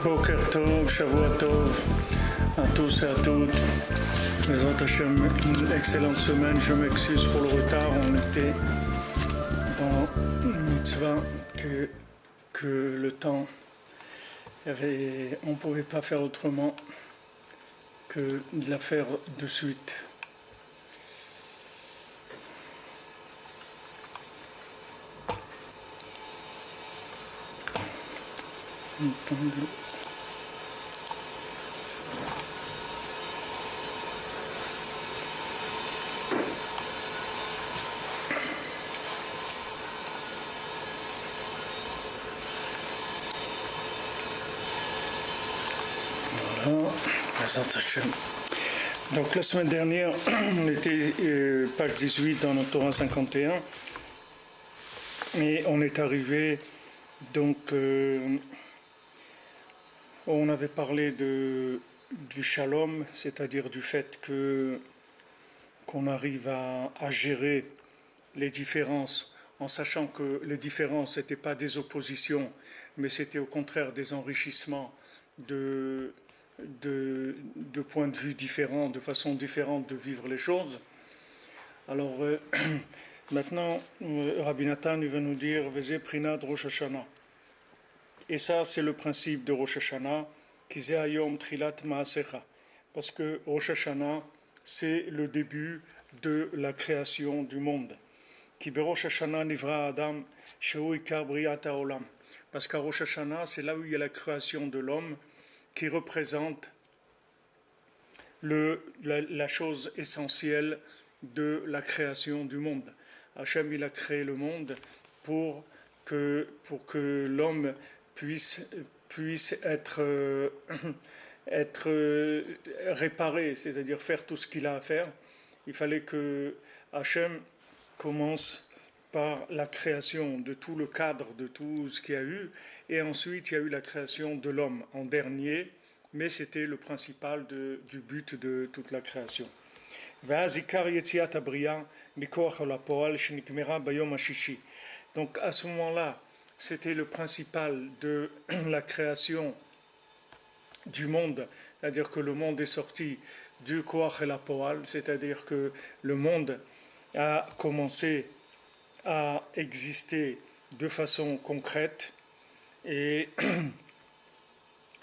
Boker Tov, Shavua Tov à tous et à toutes. Bezrat Hashem, une excellente semaine. Je m'excuse pour le retard. On était dans une mitzvah que le temps on ne pouvait pas faire autrement que de la faire de suite. Donc la semaine dernière, on était page 18 dans notre Torah 51 et on est arrivé donc on avait parlé du shalom, c'est-à-dire du fait qu'on arrive à gérer les différences en sachant que les différences n'étaient pas des oppositions mais c'était au contraire des enrichissements de points de vue différents, de façons différentes de vivre les choses. Alors maintenant, Rabbi Nathan va nous dire Vezé Prinat Rosh Hashanah. Et ça, c'est le principe de Rosh Hashanah, Kizeh Hayom Trilat Maasecha. Parce que Rosh Hashanah, c'est le début de la création du monde. Ki beRosh Hashanah nivra Adam, Shehu Ikar Briat HaOlam. Parce qu'à Rosh Hashanah, c'est là où il y a la création de l'homme, qui représente la chose essentielle de la création du monde. Hachem, il a créé le monde pour que l'homme puisse être réparé, c'est-à-dire faire tout ce qu'il a à faire. Il fallait que Hachem commence par la création de tout le cadre, de tout ce qu'il y a eu, et ensuite il y a eu la création de l'homme en dernier, mais c'était le principal du but de toute la création. Donc à ce moment-là, c'était le principal de la création du monde, c'est-à-dire que le monde est sorti du Koach et la Poal, c'est-à-dire que le monde a commencé à exister de façon concrète et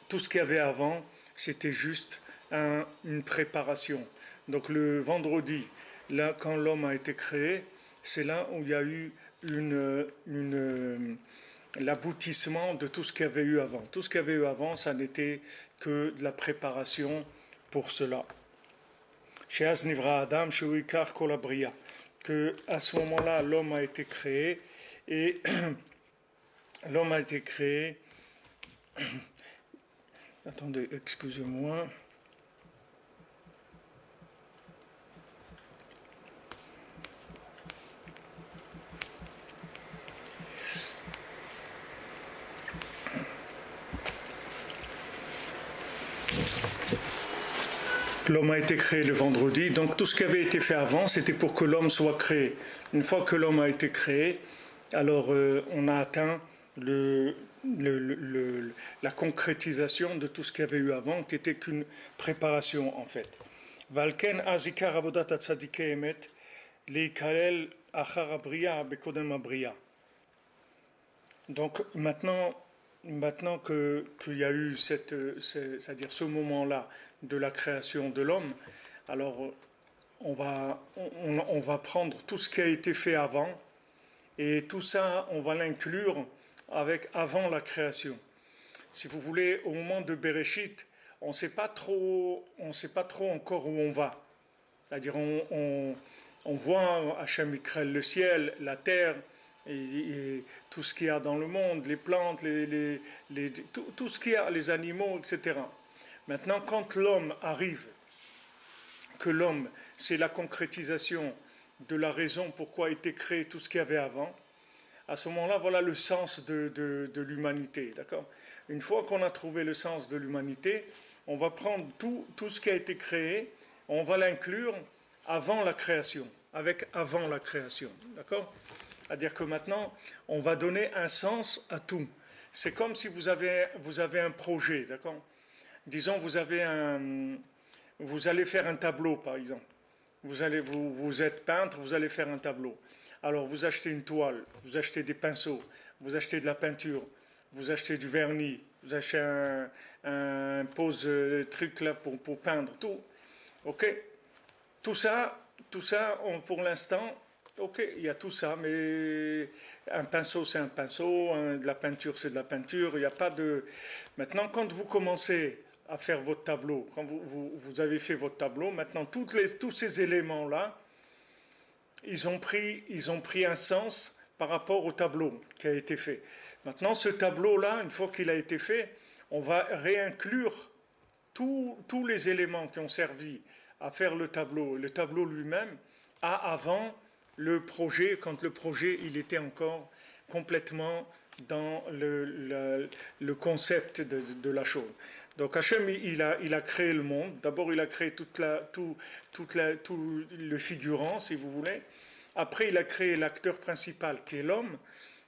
tout ce qu'il y avait avant, c'était juste une préparation. Donc le vendredi, là, quand l'homme a été créé, c'est là où il y a eu l'aboutissement de tout ce qu'il y avait eu avant. Tout ce qu'il y avait eu avant, ça n'était que de la préparation pour cela. Sheaz nivra Adam, shehu ikar kol habriya. Que à ce moment-là, l'homme a été créé et l'homme a été créé. Attendez, excusez-moi. L'homme a été créé le vendredi, donc tout ce qui avait été fait avant, c'était pour que l'homme soit créé. Une fois que l'homme a été créé, alors on a atteint la concrétisation de tout ce qu'il y avait eu avant, qui n'était qu'une préparation en fait. Valken azikar avodat tzadike emet leikarel achar abriya bekodem abriya. Donc maintenant qu'il y a eu c'est-à-dire ce moment-là de la création de l'homme, alors on va prendre tout ce qui a été fait avant et tout ça on va l'inclure avec avant la création. Si vous voulez, au moment de Bereshit, on ne sait pas trop encore où on va. C'est-à-dire on voit Hachem il crée le ciel, la terre, et tout ce qu'il y a dans le monde, les plantes, tout ce qu'il y a, les animaux, etc. Maintenant, quand l'homme arrive, que l'homme, c'est la concrétisation de la raison pourquoi a été créé tout ce qu'il y avait avant, à ce moment-là, voilà le sens de l'humanité. D'accord ? Une fois qu'on a trouvé le sens de l'humanité, on va prendre tout ce qui a été créé, on va l'inclure avant la création, avec avant la création. D'accord ? C'est-à-dire que maintenant, on va donner un sens à tout. c'est comme si vous avez un projet, d'accord? Disons, vous allez faire un tableau, par exemple. Vous êtes peintre, vous allez faire un tableau. Alors, vous achetez une toile, vous achetez des pinceaux, vous achetez de la peinture, vous achetez du vernis, vous achetez un pose truc là pour peindre, tout. Ok? Tout ça, pour l'instant, ok, il y a tout ça, mais un pinceau, c'est un pinceau, de la peinture, c'est de la peinture. Il n'y a pas de. Maintenant, quand vous commencez à faire votre tableau, quand vous avez fait votre tableau, maintenant, tous ces éléments-là, ils ont pris un sens par rapport au tableau qui a été fait. Maintenant, ce tableau-là, une fois qu'il a été fait, on va réinclure tous les éléments qui ont servi à faire le tableau lui-même, à avant le projet, quand le projet il était encore complètement dans le concept de la chose. Donc Hachem, il a créé le monde. D'abord, il a créé tout le figurant, si vous voulez. Après, il a créé l'acteur principal, qui est l'homme.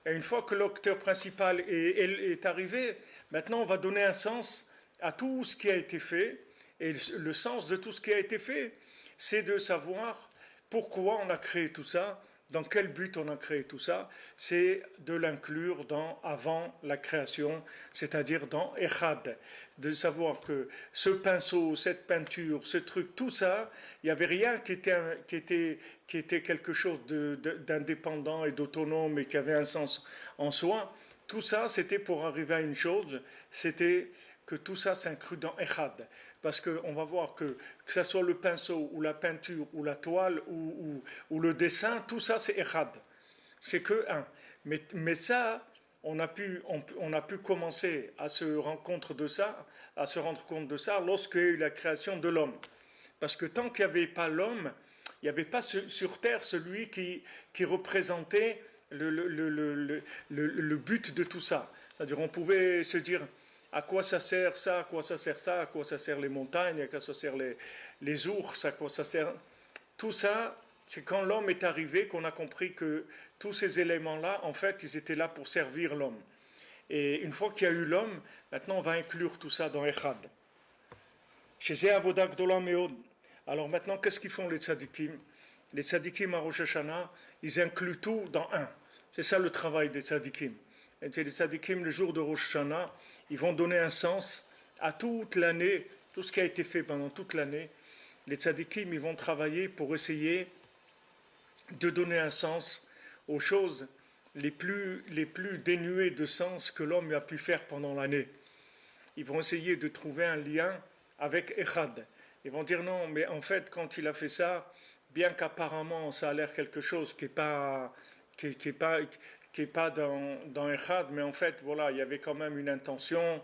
Et une fois que l'acteur principal est arrivé, maintenant, on va donner un sens à tout ce qui a été fait. Et le sens de tout ce qui a été fait, c'est de savoir pourquoi on a créé tout ça, dans quel but on a créé tout ça, c'est de l'inclure dans avant la création, c'est-à-dire dans Echad, de savoir que ce pinceau, cette peinture, ce truc, tout ça, il n'y avait rien qui était quelque chose d'indépendant et d'autonome et qui avait un sens en soi. Tout ça, c'était pour arriver à une chose, c'était que tout ça s'inclut dans Echad. Parce qu'on va voir que ce soit le pinceau, ou la peinture, ou la toile, ou le dessin, tout ça c'est Echad. C'est que un. Mais ça, on a pu commencer à se rendre compte de ça lorsqu'il y a eu la création de l'homme. Parce que tant qu'il n'y avait pas l'homme, il n'y avait pas sur terre celui qui représentait le but de tout ça. C'est-à-dire on pouvait se dire à quoi ça sert ça, à quoi ça sert ça, à quoi ça sert les montagnes, à quoi ça sert les ours, à quoi ça sert... Tout ça, c'est quand l'homme est arrivé qu'on a compris que tous ces éléments-là, en fait, ils étaient là pour servir l'homme. Et une fois qu'il y a eu l'homme, maintenant on va inclure tout ça dans Echad. Chez Avodah Gdola Meod. Alors maintenant, qu'est-ce qu'ils font les tzadikim? Les tzadikim à Rosh Hashanah, ils incluent tout dans un. C'est ça le travail des tzadikim. Et les tzadikim, le jour de Rosh Hashanah, ils vont donner un sens à toute l'année, tout ce qui a été fait pendant toute l'année. Les tzadikim, ils vont travailler pour essayer de donner un sens aux choses les plus dénuées de sens que l'homme a pu faire pendant l'année. Ils vont essayer de trouver un lien avec Echad. Ils vont dire non, mais en fait, quand il a fait ça, bien qu'apparemment ça a l'air quelque chose qui n'est pas, qui est pas dans Echad, mais en fait, voilà, il y avait quand même une intention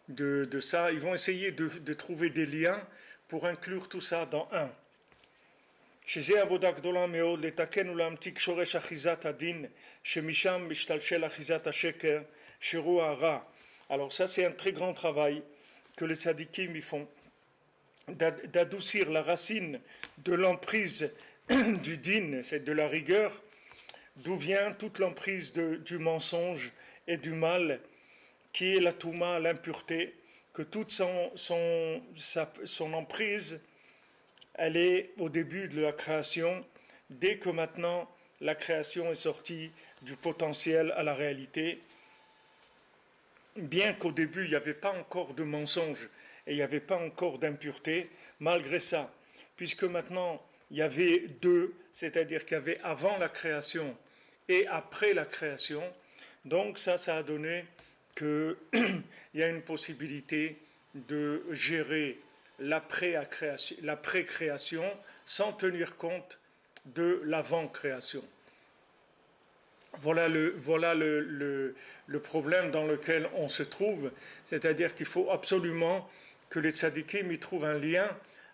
de ça. Ils vont essayer de trouver des liens pour inclure tout ça dans un. שזה עבודה גדולה מאוד לתקן ולהמתיק שורש אחיזת הדין שמשם משתלשל אחיזת השקר שהוא הרע. Alors ça c'est un très grand travail que les tzadikim y font, d'adoucir la racine de l'emprise du din, c'est de la rigueur, d'où vient toute l'emprise du mensonge et du mal, qui est la touma, l'impureté, que toute son emprise, elle est au début de la création, dès que maintenant la création est sortie du potentiel à la réalité, bien qu'au début il n'y avait pas encore de mensonge et il n'y avait pas encore d'impureté, malgré ça, puisque maintenant il y avait deux, c'est-à-dire qu'il y avait avant la création et après la création, donc ça a donné qu'il y a une possibilité de gérer la pré-création sans tenir compte de l'avant-création. Voilà le problème dans lequel on se trouve, c'est-à-dire qu'il faut absolument que les tzadikim y trouvent un lien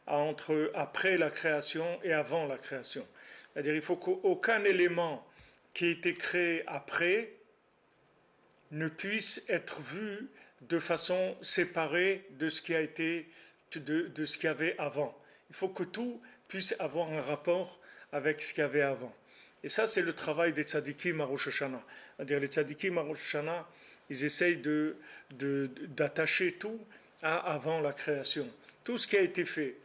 entre après la création et avant la création. C'est-à-dire qu'il faut qu'aucun élément qui a été créé après ne puisse être vu de façon séparée de ce qui a été, de ce qu'il y avait avant. Il faut que tout puisse avoir un rapport avec ce qu'il y avait avant. Et ça, c'est le travail des tzadikim à Rosh Hashanah. C'est-à-dire les tzadikim à Rosh Hashanah, ils essayent d'attacher tout à avant la création. Tout ce qui a été fait,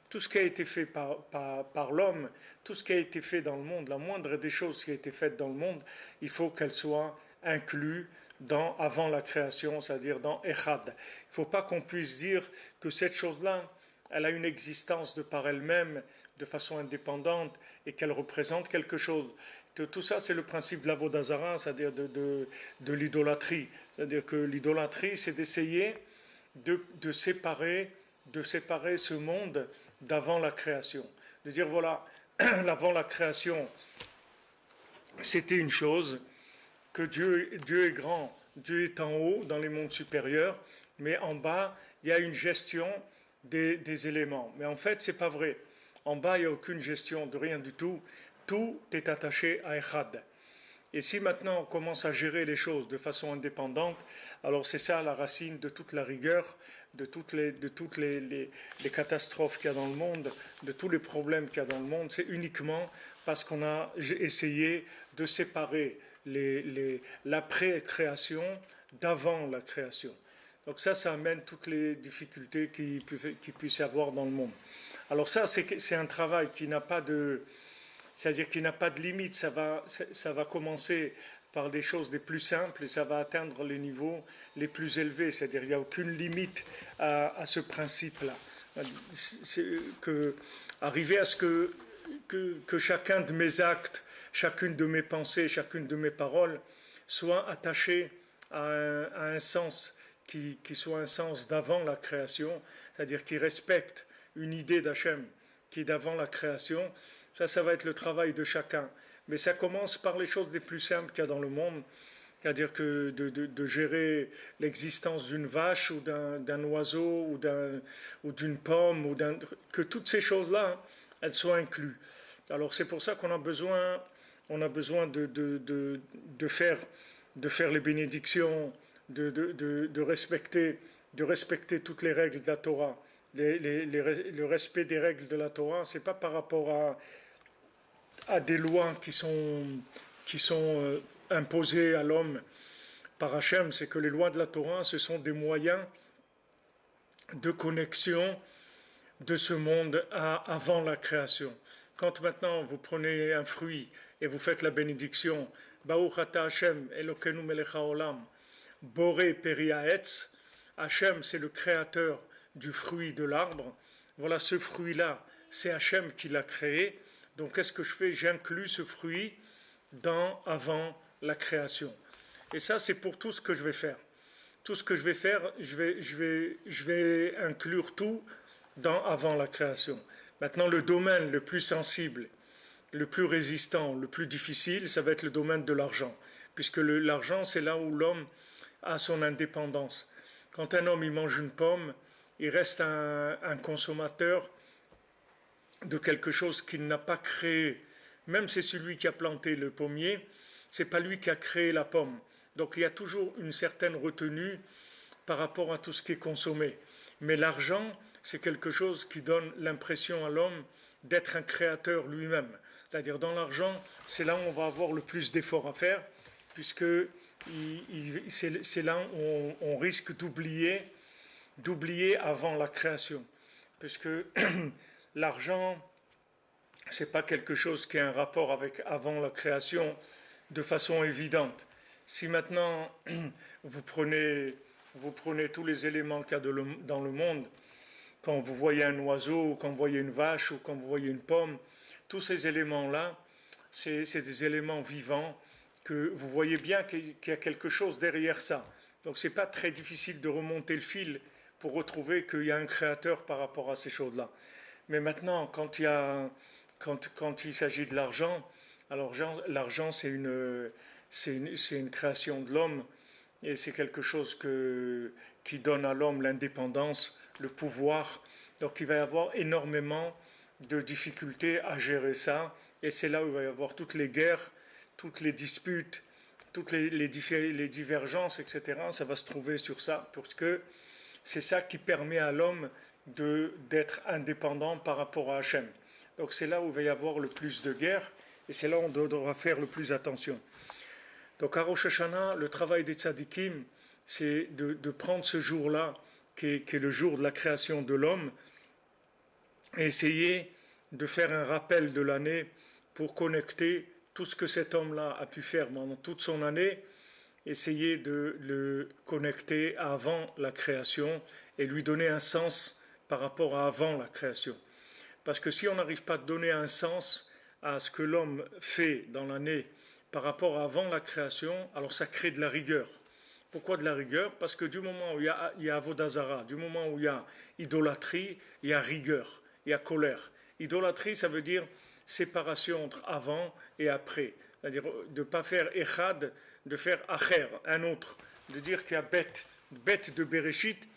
tout ce qui a été fait par l'homme, tout ce qui a été fait dans le monde, la moindre des choses qui a été faite dans le monde, il faut qu'elle soit inclue dans avant la création, c'est-à-dire dans Echad. Il ne faut pas qu'on puisse dire que cette chose-là, elle a une existence de par elle-même, de façon indépendante, et qu'elle représente quelque chose. Tout ça, c'est le principe de l'avodazara, c'est-à-dire de l'idolâtrie. C'est-à-dire que l'idolâtrie, c'est d'essayer de séparer ce monde d'avant la création. De dire, voilà, avant la création, c'était une chose, que Dieu est grand, Dieu est en haut, dans les mondes supérieurs, mais en bas, il y a une gestion des éléments. Mais en fait, ce n'est pas vrai. En bas, il n'y a aucune gestion de rien du tout. Tout est attaché à Echad. Et si maintenant on commence à gérer les choses de façon indépendante, alors c'est ça la racine de toute la rigueur, de toutes les catastrophes qu'il y a dans le monde, de tous les problèmes qu'il y a dans le monde. C'est uniquement parce qu'on a essayé de séparer l'après-création d'avant la création. Donc ça amène toutes les difficultés qu'il puisse y avoir dans le monde. Alors ça, c'est un travail qui n'a pas de... C'est-à-dire qu'il n'a pas de limite, ça va commencer par des choses les plus simples et ça va atteindre les niveaux les plus élevés. C'est-à-dire qu'il n'y a aucune limite à ce principe-là. Arriver à ce que chacun de mes actes, chacune de mes pensées, chacune de mes paroles soit attachée à un sens qui soit un sens d'avant la création, c'est-à-dire qui respecte une idée d'Hachem qui est d'avant la création. Ça va être le travail de chacun. Mais ça commence par les choses les plus simples qu'il y a dans le monde, c'est-à-dire que de gérer l'existence d'une vache ou d'un oiseau ou d'une pomme, que toutes ces choses-là, elles soient incluses. Alors c'est pour ça qu'on a besoin de faire les bénédictions, de respecter toutes les règles de la Torah. Le respect des règles de la Torah, c'est pas par rapport à des lois qui sont imposées à l'homme par Hachem, c'est que les lois de la Torah, ce sont des moyens de connexion de ce monde avant la création. Quand maintenant vous prenez un fruit et vous faites la bénédiction, Baruch ata Hashem Elokeinu melech haolam, Boré peri haetz, Hachem c'est le créateur du fruit de l'arbre. Voilà, ce fruit-là, c'est Hachem qui l'a créé. Donc qu'est-ce que je fais? J'inclus ce fruit avant la création. Et ça, c'est pour tout ce que je vais faire. Tout ce que je vais faire, je vais inclure tout avant la création. Maintenant, le domaine le plus sensible, le plus résistant, le plus difficile, ça va être le domaine de l'argent. Puisque l'argent, c'est là où l'homme a son indépendance. Quand un homme il mange une pomme, il reste un consommateur de quelque chose qu'il n'a pas créé. Même c'est celui qui a planté le pommier, c'est pas lui qui a créé la pomme. Donc il y a toujours une certaine retenue par rapport à tout ce qui est consommé. Mais l'argent, c'est quelque chose qui donne l'impression à l'homme d'être un créateur lui-même. C'est-à-dire dans l'argent, c'est là où on va avoir le plus d'efforts à faire, puisque c'est là où on risque d'oublier avant la création. Puisque l'argent, c'est pas quelque chose qui a un rapport avec avant la création de façon évidente. Si maintenant vous prenez tous les éléments qu'il y a dans le monde, quand vous voyez un oiseau, ou quand vous voyez une vache, ou quand vous voyez une pomme, tous ces éléments-là, c'est des éléments vivants que vous voyez bien qu'il y a quelque chose derrière ça. Donc c'est pas très difficile de remonter le fil pour retrouver qu'il y a un créateur par rapport à ces choses-là. Mais maintenant, quand il s'agit de l'argent, alors l'argent c'est une création de l'homme et c'est quelque chose qui donne à l'homme l'indépendance, le pouvoir. Donc il va y avoir énormément de difficultés à gérer ça et c'est là où il va y avoir toutes les guerres, toutes les disputes, toutes les divergences, etc. Ça va se trouver sur ça parce que c'est ça qui permet à l'homme d'être indépendant par rapport à Hachem. Donc c'est là où il va y avoir le plus de guerre et c'est là où on devra faire le plus attention. Donc à Rosh Hashanah, le travail des tzadikim, c'est de prendre ce jour-là, qui est le jour de la création de l'homme, et essayer de faire un rappel de l'année pour connecter tout ce que cet homme-là a pu faire pendant toute son année, essayer de le connecter à avant la création et lui donner un sens par rapport à avant la création. Parce que si on n'arrive pas à donner un sens à ce que l'homme fait dans l'année par rapport à avant la création, alors ça crée de la rigueur. Pourquoi de la rigueur? Parce que du moment où il y a Avodazara, du moment où il y a idolâtrie, il y a rigueur, il y a colère. Idolâtrie, ça veut dire séparation entre avant et après. C'est-à-dire de ne pas faire echad, de faire acher, un autre. De dire qu'il y a bête de Bereshit,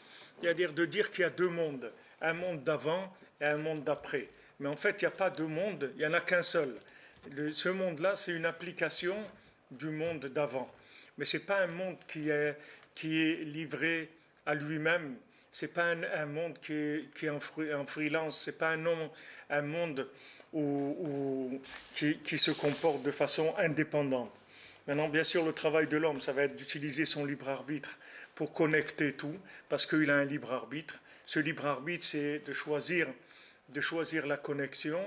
c'est-à-dire de dire qu'il y a deux mondes. Un monde d'avant et un monde d'après. Mais en fait, il n'y a pas deux mondes, il n'y en a qu'un seul. Ce monde-là, c'est une application du monde d'avant. Mais ce n'est pas un monde qui est livré à lui-même. Ce n'est pas un monde qui est en freelance. Ce n'est pas un monde qui se comporte de façon indépendante. Maintenant, bien sûr, le travail de l'homme, ça va être d'utiliser son libre arbitre pour connecter tout, parce qu'il a un libre arbitre. Ce libre arbitre, c'est de choisir la connexion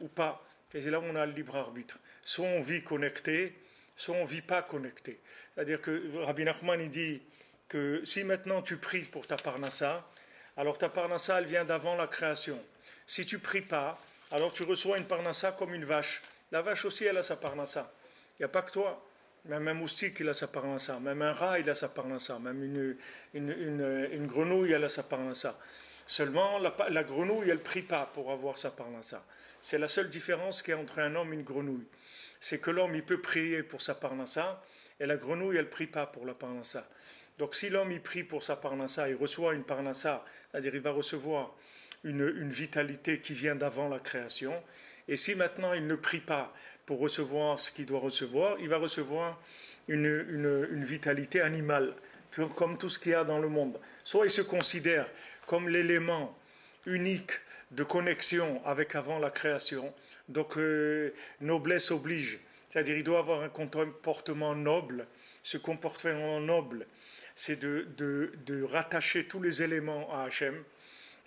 ou pas. Et c'est là où on a le libre arbitre. Soit on vit connecté, soit on ne vit pas connecté. C'est-à-dire que Rabbi Nachman il dit que si maintenant tu pries pour ta parnassa, alors ta parnassa elle vient d'avant la création. Si tu pries pas, alors tu reçois une parnassa comme une vache. La vache aussi elle a sa parnassa. Il n'y a pas que toi. Même un moustique il a sa parnassa. Même un rat il a sa parnassa. Même une grenouille elle a sa parnassa. Seulement la grenouille elle ne prie pas pour avoir sa parnassa. C'est la seule différence qu'il y a entre un homme et une grenouille. C'est que l'homme il peut prier pour sa parnassa et la grenouille elle ne prie pas pour la parnassa. Donc si l'homme il prie pour sa parnassa, il reçoit une parnassa, c'est-à-dire il va recevoir une vitalité qui vient d'avant la création. Et si maintenant il ne prie pas pour recevoir ce qu'il doit recevoir, il va recevoir une vitalité animale, comme tout ce qu'il y a dans le monde. Soit il se considère comme l'élément unique de connexion avec avant la création, donc noblesse oblige, c'est-à-dire il doit avoir un comportement noble. Ce comportement noble, c'est de rattacher tous les éléments à Hachem.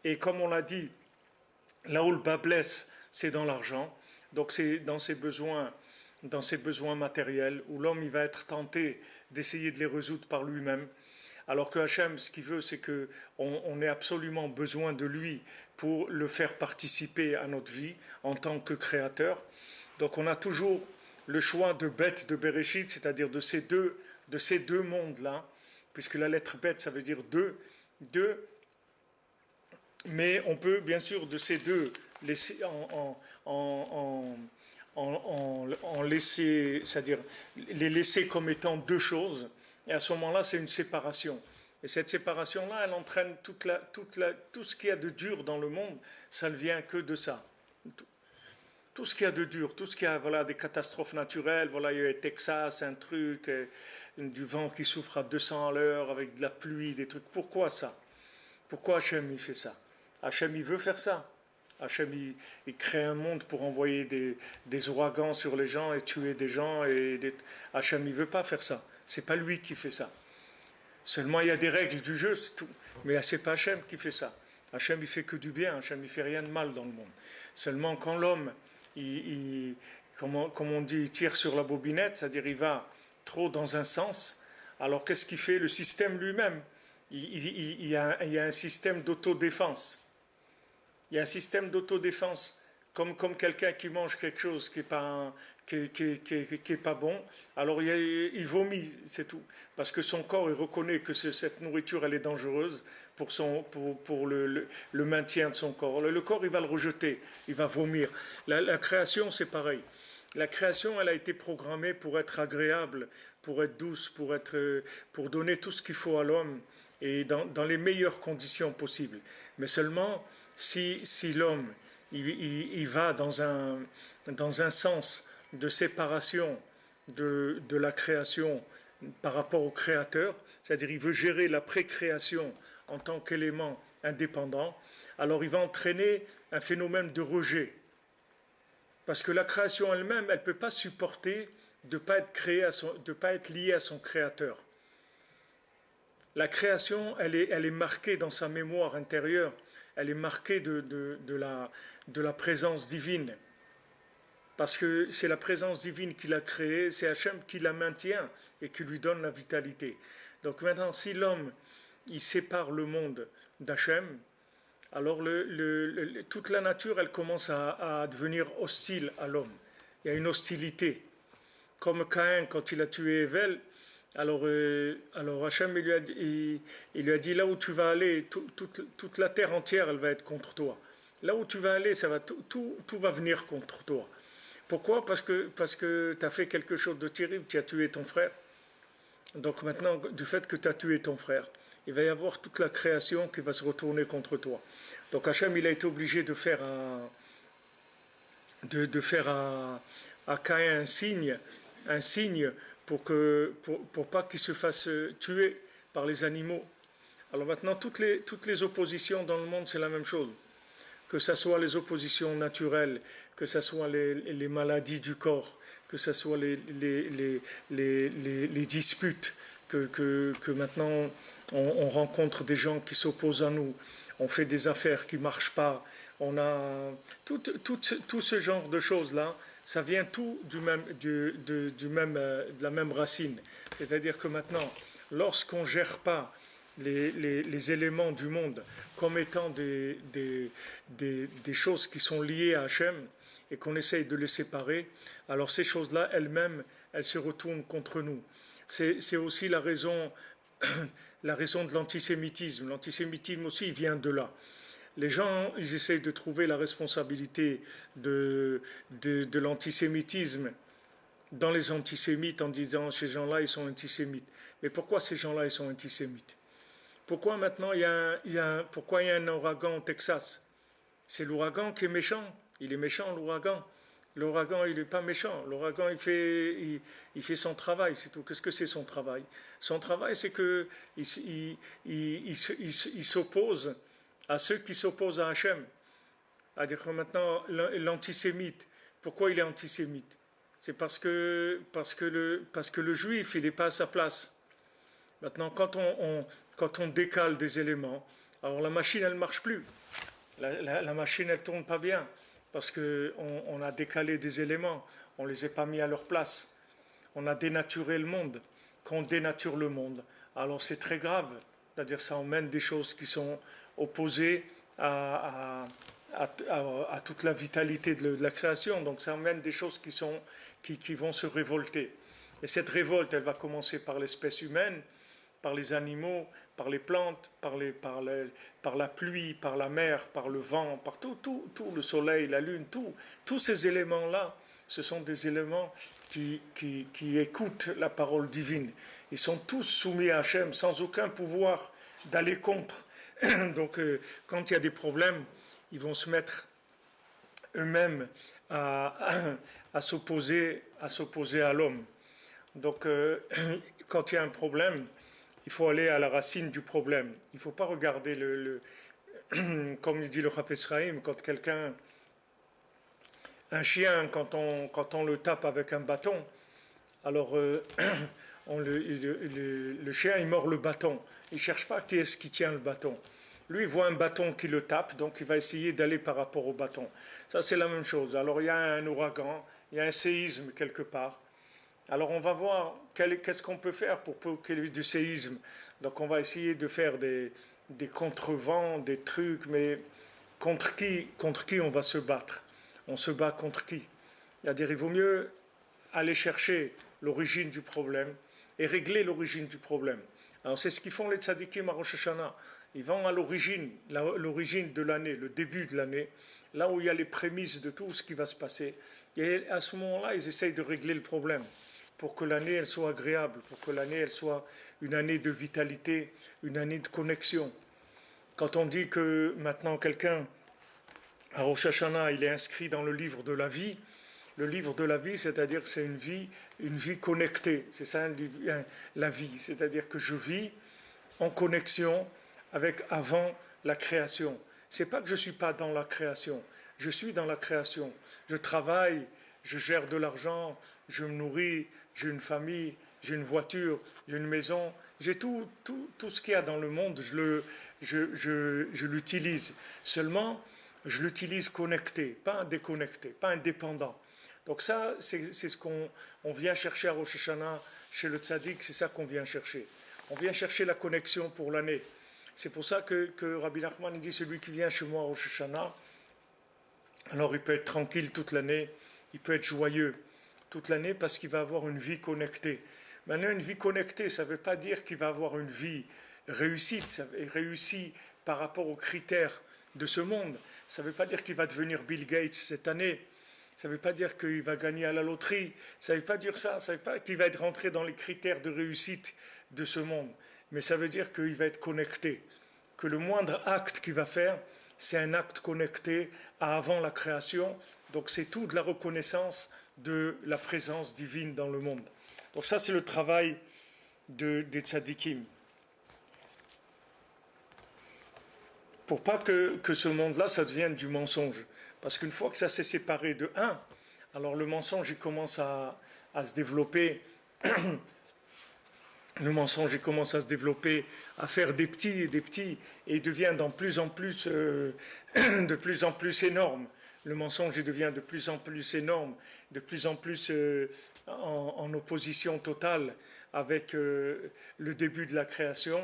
Et comme on l'a dit, là où le bas blesse, c'est dans l'argent. Donc c'est dans ses besoins matériels, où l'homme il va être tenté d'essayer de les résoudre par lui-même. Alors que Hachem, ce qu'il veut, c'est qu'on ait absolument besoin de lui pour le faire participer à notre vie en tant que créateur. Donc on a toujours le choix de bête de Bereshit, c'est-à-dire de ces deux mondes-là, puisque la lettre bête, ça veut dire deux, mais on peut bien sûr de ces deux laisser en laisser, c'est-à-dire les laisser comme étant deux choses, et à ce moment-là, c'est une séparation. Et cette séparation-là, elle entraîne tout ce qu'il y a de dur dans le monde, ça ne vient que de ça. Tout ce qu'il y a de dur, tout ce qu'il y a, voilà, des catastrophes naturelles, voilà, il y a Texas, un truc, du vent qui souffle à 200 à l'heure, avec de la pluie, des trucs. Pourquoi ça? Pourquoi Hachem il fait ça? Hachem il veut faire ça. Hachem il crée un monde pour envoyer des ouragans sur les gens et tuer des gens. Hachem il veut pas faire ça. C'est pas lui qui fait ça. Seulement il y a des règles du jeu, c'est tout. Mais c'est pas Hachem qui fait ça. Hachem il fait que du bien. Hachem il fait rien de mal dans le monde. Seulement quand l'homme comme on dit, il tire sur la bobinette, c'est-à-dire il va trop dans un sens. Alors qu'est-ce qu'il fait? Le système lui-même, il y a un système d'autodéfense. Il y a un système d'autodéfense. Comme quelqu'un qui mange quelque chose qui n'est pas, pas bon, alors il vomit, c'est tout. Parce que son corps il reconnaît que cette nourriture elle est dangereuse pour le maintien de son corps. Le corps il va le rejeter, il va vomir. La création c'est pareil. La création elle a été programmée pour être agréable, pour être douce, pour donner tout ce qu'il faut à l'homme et dans les meilleures conditions possibles. Mais seulement si l'homme il va dans un sens de séparation de la création par rapport au créateur, c'est-à-dire il veut gérer la précréation en tant qu'élément indépendant, alors il va entraîner un phénomène de rejet. Parce que la création elle-même, elle ne peut pas supporter de ne pas être liée à son créateur. la création, elle est marquée dans sa mémoire intérieure, elle est marquée de la présence divine. Parce que c'est la présence divine qui l'a créée, c'est Hachem qui la maintient et qui lui donne la vitalité. Donc maintenant, si l'homme, il sépare le monde d'Hachem, alors toute la nature, elle commence à devenir hostile à l'homme. Il y a une hostilité. Comme Caïn, quand il a tué Ével, alors Hachem il lui a dit, là où tu vas aller, toute la terre entière, elle va être contre toi. Là où tu vas aller, tout va venir contre toi. Pourquoi? Parce que tu as fait quelque chose de terrible, tu as tué ton frère. Donc maintenant, du fait que tu as tué ton frère, il va y avoir toute la création qui va se retourner contre toi. Donc Hachem, il a été obligé de faire à Caïn un signe pour pas qu'il se fasse tuer par les animaux. Alors maintenant, toutes les oppositions dans le monde, c'est la même chose. Que ce soit les oppositions naturelles, que ce soit les maladies du corps, que ce soit les disputes, que maintenant on rencontre des gens qui s'opposent à nous, on fait des affaires qui ne marchent pas, on a tout ce genre de choses-là, ça vient tout de la même racine. C'est-à-dire que maintenant, lorsqu'on ne gère pas les éléments du monde comme étant des choses qui sont liées à Hachem et qu'on essaye de les séparer, alors ces choses-là, elles-mêmes, elles se retournent contre nous. C'est aussi la raison de l'antisémitisme. L'antisémitisme aussi il vient de là. Les gens, ils essayent de trouver la responsabilité de l'antisémitisme dans les antisémites en disant ces gens-là, ils sont antisémites. Mais pourquoi ces gens-là, ils sont antisémites? Pourquoi maintenant pourquoi il y a un ouragan au Texas? C'est l'ouragan qui est méchant. Il est méchant, l'ouragan. L'ouragan, il n'est pas méchant. L'ouragan, il fait son travail, c'est tout. Qu'est-ce que c'est son travail? Son travail, c'est qu'il s'oppose à ceux qui s'opposent à Hachem. C'est-à-dire que maintenant, l'antisémite, pourquoi il est antisémite? C'est parce que le juif, il n'est pas à sa place. Maintenant, quand on décale des éléments, alors la machine, elle ne marche plus. La machine, elle ne tourne pas bien, parce qu'on a décalé des éléments, on ne les a pas mis à leur place. On a dénaturé le monde. Quand on dénature le monde, alors c'est très grave. C'est-à-dire ça emmène des choses qui sont opposées à toute la vitalité de la création. Donc ça emmène des choses qui vont se révolter. Et cette révolte, elle va commencer par l'espèce humaine, par les animaux, par les plantes, par la pluie, par la mer, par le vent, par tout le soleil, la lune, tous ces éléments-là, ce sont des éléments qui écoutent la parole divine. Ils sont tous soumis à Hachem, sans aucun pouvoir d'aller contre. Donc, quand il y a des problèmes, ils vont se mettre eux-mêmes à s'opposer à l'homme. Donc, quand il y a un problème, il faut aller à la racine du problème. Il ne faut pas regarder comme il dit le Chafetz Chaim, quand un chien, quand on le tape avec un bâton, alors le chien il mord le bâton. Il ne cherche pas qui est-ce qui tient le bâton. Lui, il voit un bâton qui le tape, donc il va essayer d'aller par rapport au bâton. Ça, c'est la même chose. Alors, il y a un ouragan, il y a un séisme quelque part. Alors, on va voir qu'est-ce qu'on peut faire pour qu'il y ait du séisme. Donc, on va essayer de faire des contrevents, des trucs, mais contre qui on va se battre? On se bat contre qui? C'est-à-dire, il vaut mieux aller chercher l'origine du problème et régler l'origine du problème. Alors, c'est ce qu'ils font les tzadikim à Rosh Hashanah. Ils vont à l'origine de l'année, le début de l'année, là où il y a les prémices de tout ce qui va se passer. Et à ce moment-là, ils essayent de régler le problème pour que l'année elle soit agréable, pour que l'année elle soit une année de vitalité, une année de connexion. Quand on dit que maintenant quelqu'un, à Rosh Hashanah, il est inscrit dans le livre de la vie, c'est-à-dire que c'est une vie connectée. C'est ça la vie, c'est-à-dire que je vis en connexion avec avant la création. C'est pas que je suis pas dans la création, je suis dans la création. Je travaille, je gère de l'argent, je me nourris, j'ai une famille, j'ai une voiture, j'ai une maison, J'ai tout ce qu'il y a dans le monde, je l'utilise. Seulement, je l'utilise connecté, pas déconnecté, pas indépendant. Donc ça, c'est ce qu'on vient chercher à Rosh Hashanah, chez le tzaddik, c'est ça qu'on vient chercher. On vient chercher la connexion pour l'année. C'est pour ça que Rabbi Nachman dit, celui qui vient chez moi à Rosh Hashanah, alors il peut être tranquille toute l'année, il peut être joyeux toute l'année parce qu'il va avoir une vie connectée. Maintenant, une vie connectée, ça ne veut pas dire qu'il va avoir une vie réussie par rapport aux critères de ce monde. Ça ne veut pas dire qu'il va devenir Bill Gates cette année. Ça ne veut pas dire qu'il va gagner à la loterie. Ça ne veut pas dire ça. Ça ne veut pas qu'il va être rentré dans les critères de réussite de ce monde. Mais ça veut dire qu'il va être connecté. Que le moindre acte qu'il va faire, c'est un acte connecté à avant la création. Donc c'est tout de la reconnaissance de la présence divine dans le monde. Donc ça, c'est le travail des tzadikim. Pour pas que ce monde-là, ça devienne du mensonge. Parce qu'une fois que ça s'est séparé de un, alors le mensonge, il commence à se développer. Le mensonge, il commence à se développer, à faire des petits, et il devient de plus en plus énorme. Le mensonge, il devient de plus en plus énorme, de plus en plus en opposition totale avec le début de la création,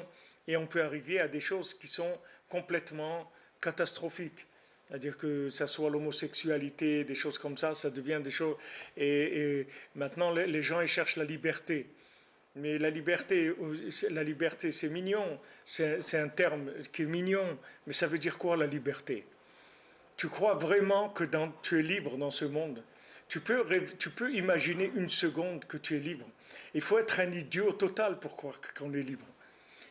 et on peut arriver à des choses qui sont complètement catastrophiques. C'est-à-dire que ça soit l'homosexualité, des choses comme ça devient des choses... Et maintenant, les gens, ils cherchent la liberté. Mais la liberté, c'est mignon, c'est un terme qui est mignon, mais ça veut dire quoi la liberté? Tu crois vraiment que tu es libre dans ce monde? Tu peux imaginer une seconde que tu es libre. Il faut être un idiot total pour croire qu'on est libre.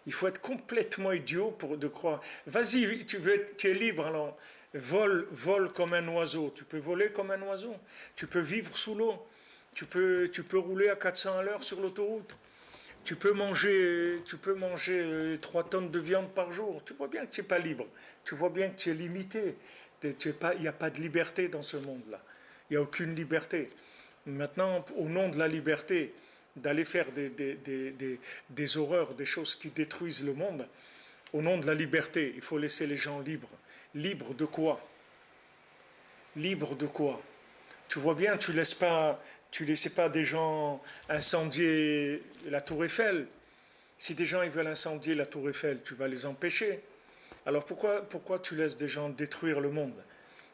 Il faut être complètement idiot de croire. Vas-y, tu es libre, alors vole comme un oiseau. Tu peux voler comme un oiseau. Tu peux vivre sous l'eau. Tu peux rouler à 400 à l'heure sur l'autoroute. Tu peux manger 3 tonnes de viande par jour. Tu vois bien que tu n'es pas libre. Tu vois bien que tu es limité. Il n'y a pas de liberté dans ce monde-là. Il n'y a aucune liberté. Maintenant, au nom de la liberté, d'aller faire des horreurs, des choses qui détruisent le monde, au nom de la liberté, il faut laisser les gens libres. Libres de quoi? Libres de quoi? Tu vois bien, tu laissais pas des gens incendier la tour Eiffel. Si des gens ils veulent incendier la tour Eiffel, tu vas les empêcher. Alors pourquoi tu laisses des gens détruire le monde?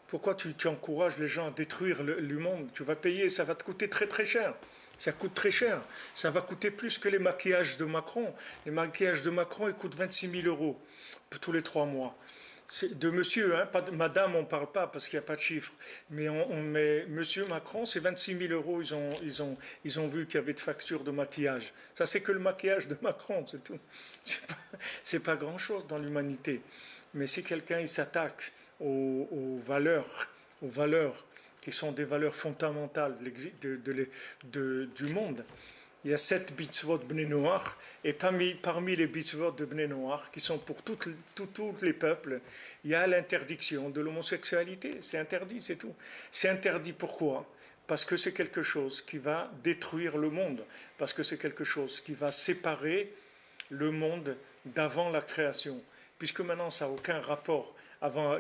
Pourquoi tu encourages les gens à détruire le monde? Tu vas payer, ça va te coûter très très cher. Ça coûte très cher. Ça va coûter plus que les maquillages de Macron. Les maquillages de Macron, ils coûtent 26 000 euros tous les 3 mois. C'est de monsieur, hein, pas de madame, on ne parle pas parce qu'il n'y a pas de chiffre. Mais monsieur Macron, c'est 26 000 euros. Ils ont vu qu'il y avait de factures de maquillage. Ça, c'est que le maquillage de Macron, c'est tout. C'est pas grand-chose dans l'humanité. Mais si quelqu'un il s'attaque aux valeurs qui sont des valeurs fondamentales du monde, il y a 7 mitzvot Bnei Noach, et parmi les mitzvot de Bnei Noach, qui sont pour tous les peuples, il y a l'interdiction de l'homosexualité. C'est interdit, c'est tout. C'est interdit pourquoi? Parce que c'est quelque chose qui va détruire le monde, parce que c'est quelque chose qui va séparer le monde d'avant la création, puisque maintenant ça n'a aucun rapport avant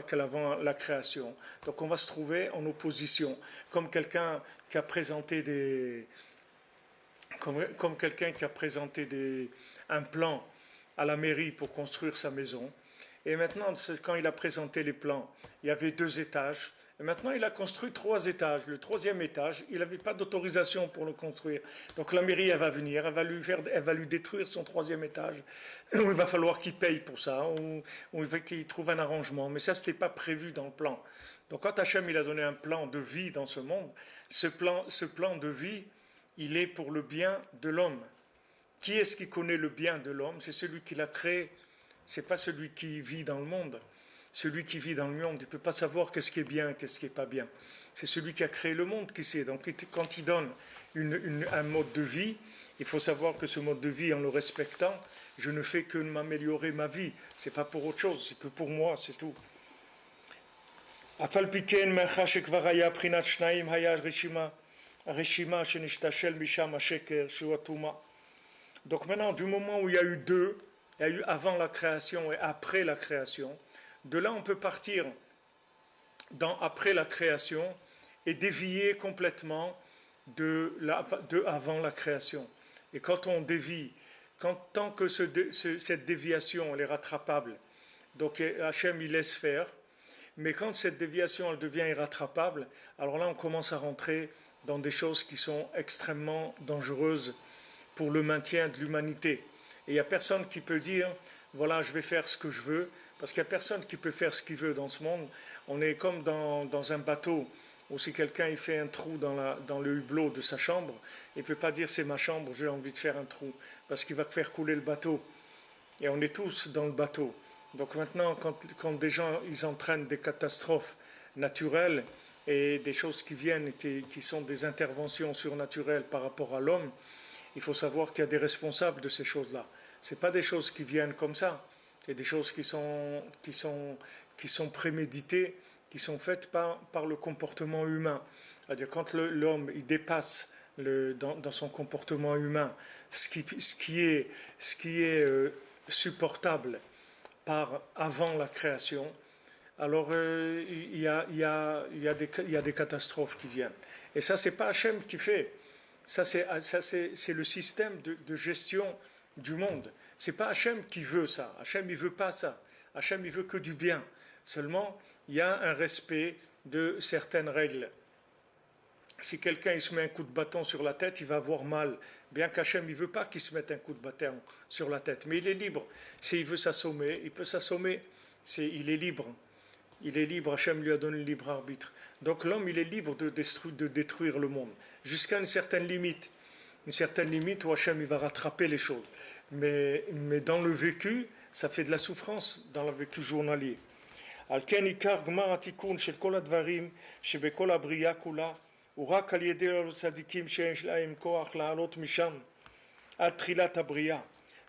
la création. Donc on va se trouver en opposition, comme quelqu'un qui a présenté un plan à la mairie pour construire sa maison. Et maintenant, quand il a présenté les plans, il y avait 2 étages. Et maintenant, il a construit 3 étages. Le 3e étage, il n'avait pas d'autorisation pour le construire. Donc la mairie, elle va venir, elle va lui détruire son 3e étage. Il va falloir qu'il paye pour ça, ou qu'il trouve un arrangement. Mais ça, ce n'était pas prévu dans le plan. Donc quand Hachem, il a donné un plan de vie dans ce monde, ce plan de vie, il est pour le bien de l'homme. Qui est-ce qui connaît le bien de l'homme? C'est celui qui l'a créé. Ce n'est pas celui qui vit dans le monde. Celui qui vit dans le monde, il ne peut pas savoir qu'est-ce qui est bien, qu'est-ce qui n'est pas bien. C'est celui qui a créé le monde qui sait. Donc quand il donne un mode de vie, il faut savoir que ce mode de vie, en le respectant, je ne fais que m'améliorer ma vie. Ce n'est pas pour autre chose, c'est que pour moi, c'est tout. הרשימה שנשתשל משם השקר שהוא הטומאה. Donc maintenant, du moment où il y a eu deux, il y a eu avant la création et après la création, de là on peut partir dans après la création et dévier complètement de avant la création. Et quand on dévie, tant que cette déviation elle est rattrapable, donc Hachem il laisse faire, mais quand cette déviation elle devient irrattrapable, alors là on commence à rentrer dans des choses qui sont extrêmement dangereuses pour le maintien de l'humanité. Et il n'y a personne qui peut dire, voilà, je vais faire ce que je veux, parce qu'il n'y a personne qui peut faire ce qu'il veut dans ce monde. On est comme dans un bateau, où si quelqu'un il fait un trou dans le hublot de sa chambre, il ne peut pas dire c'est ma chambre, j'ai envie de faire un trou, parce qu'il va faire couler le bateau. Et on est tous dans le bateau. Donc maintenant, quand des gens ils entraînent des catastrophes naturelles et des choses qui viennent, qui sont des interventions surnaturelles par rapport à l'homme, il faut savoir qu'il y a des responsables de ces choses-là. Ce n'est pas des choses qui viennent comme ça. C'est des choses qui sont préméditées, qui sont faites par le comportement humain. C'est-à-dire quand l'homme il dépasse dans son comportement humain ce qui est supportable par avant la création, alors il y a des catastrophes qui viennent. Et ça, c'est pas Hachem qui fait. Ça, c'est le système de gestion du monde. C'est pas Hachem qui veut ça. Hachem, il veut pas ça. Hachem, il veut que du bien. Seulement, il y a un respect de certaines règles. Si quelqu'un il se met un coup de bâton sur la tête, il va avoir mal. Bien qu'Hachem, il ne veut pas qu'il se mette un coup de bâton sur la tête. Mais il est libre. S'il veut s'assommer, il peut s'assommer. Il est libre. Il est libre. Hachem lui a donné le libre arbitre. Donc l'homme, il est libre de détruire le monde. Jusqu'à une certaine limite. Une certaine limite où Hachem il va rattraper les choses. Mais dans le vécu, ça fait de la souffrance dans le vécu journalier. על כן עיקר גמר התיקון של כל הדברים שבכל הבריאה כולה הוא רק על ידי הצדיקים שיש להם כוח לעלות משם עד תחילת הבריאה.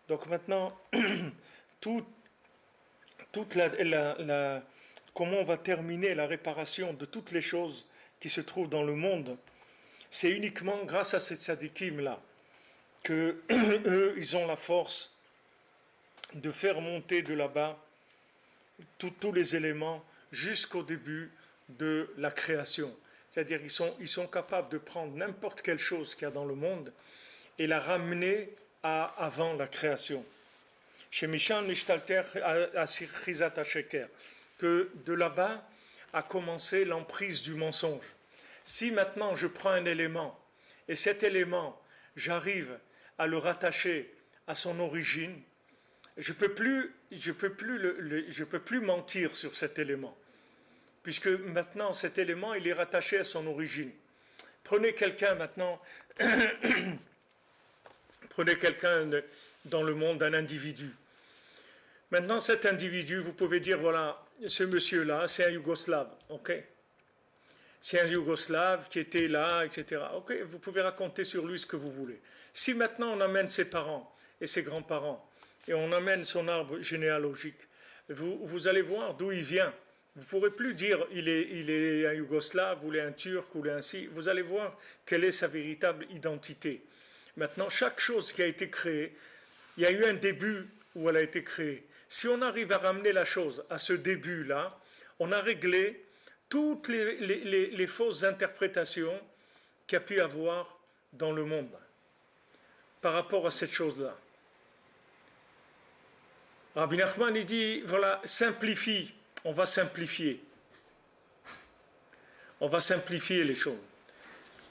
Donc maintenant, comment on va terminer la réparation de toutes les choses qui se trouvent dans le monde, c'est uniquement grâce à ces tzadikim-là que eux, ils ont la force de faire monter de là-bas tous les éléments jusqu'au début de la création. C'est-à-dire qu'ils sont capables de prendre n'importe quelle chose qu'il y a dans le monde et la ramener à avant la création. Chez Mishan Mishtalter Chizat HaSheker, que de là-bas a commencé l'emprise du mensonge. Si maintenant je prends un élément et cet élément, j'arrive à le rattacher à son origine, je peux plus mentir sur cet élément, puisque maintenant cet élément il est rattaché à son origine. Prenez quelqu'un maintenant, prenez quelqu'un dans le monde, un individu. Maintenant cet individu, vous pouvez dire voilà, ce monsieur-là, c'est un Yougoslave, ok? C'est un Yougoslave qui était là, etc. Ok, vous pouvez raconter sur lui ce que vous voulez. Si maintenant on amène ses parents et ses grands-parents et on amène son arbre généalogique, vous allez voir d'où il vient. Vous ne pourrez plus dire il est un Yougoslave, ou il est un Turc, ou il est un si. Vous allez voir quelle est sa véritable identité. Maintenant, chaque chose qui a été créée, il y a eu un début où elle a été créée. Si on arrive à ramener la chose à ce début-là, on a réglé toutes les fausses interprétations qu'il y a pu avoir dans le monde par rapport à cette chose-là. Rabbi Nachman il dit, voilà, simplifie, on va simplifier. On va simplifier les choses.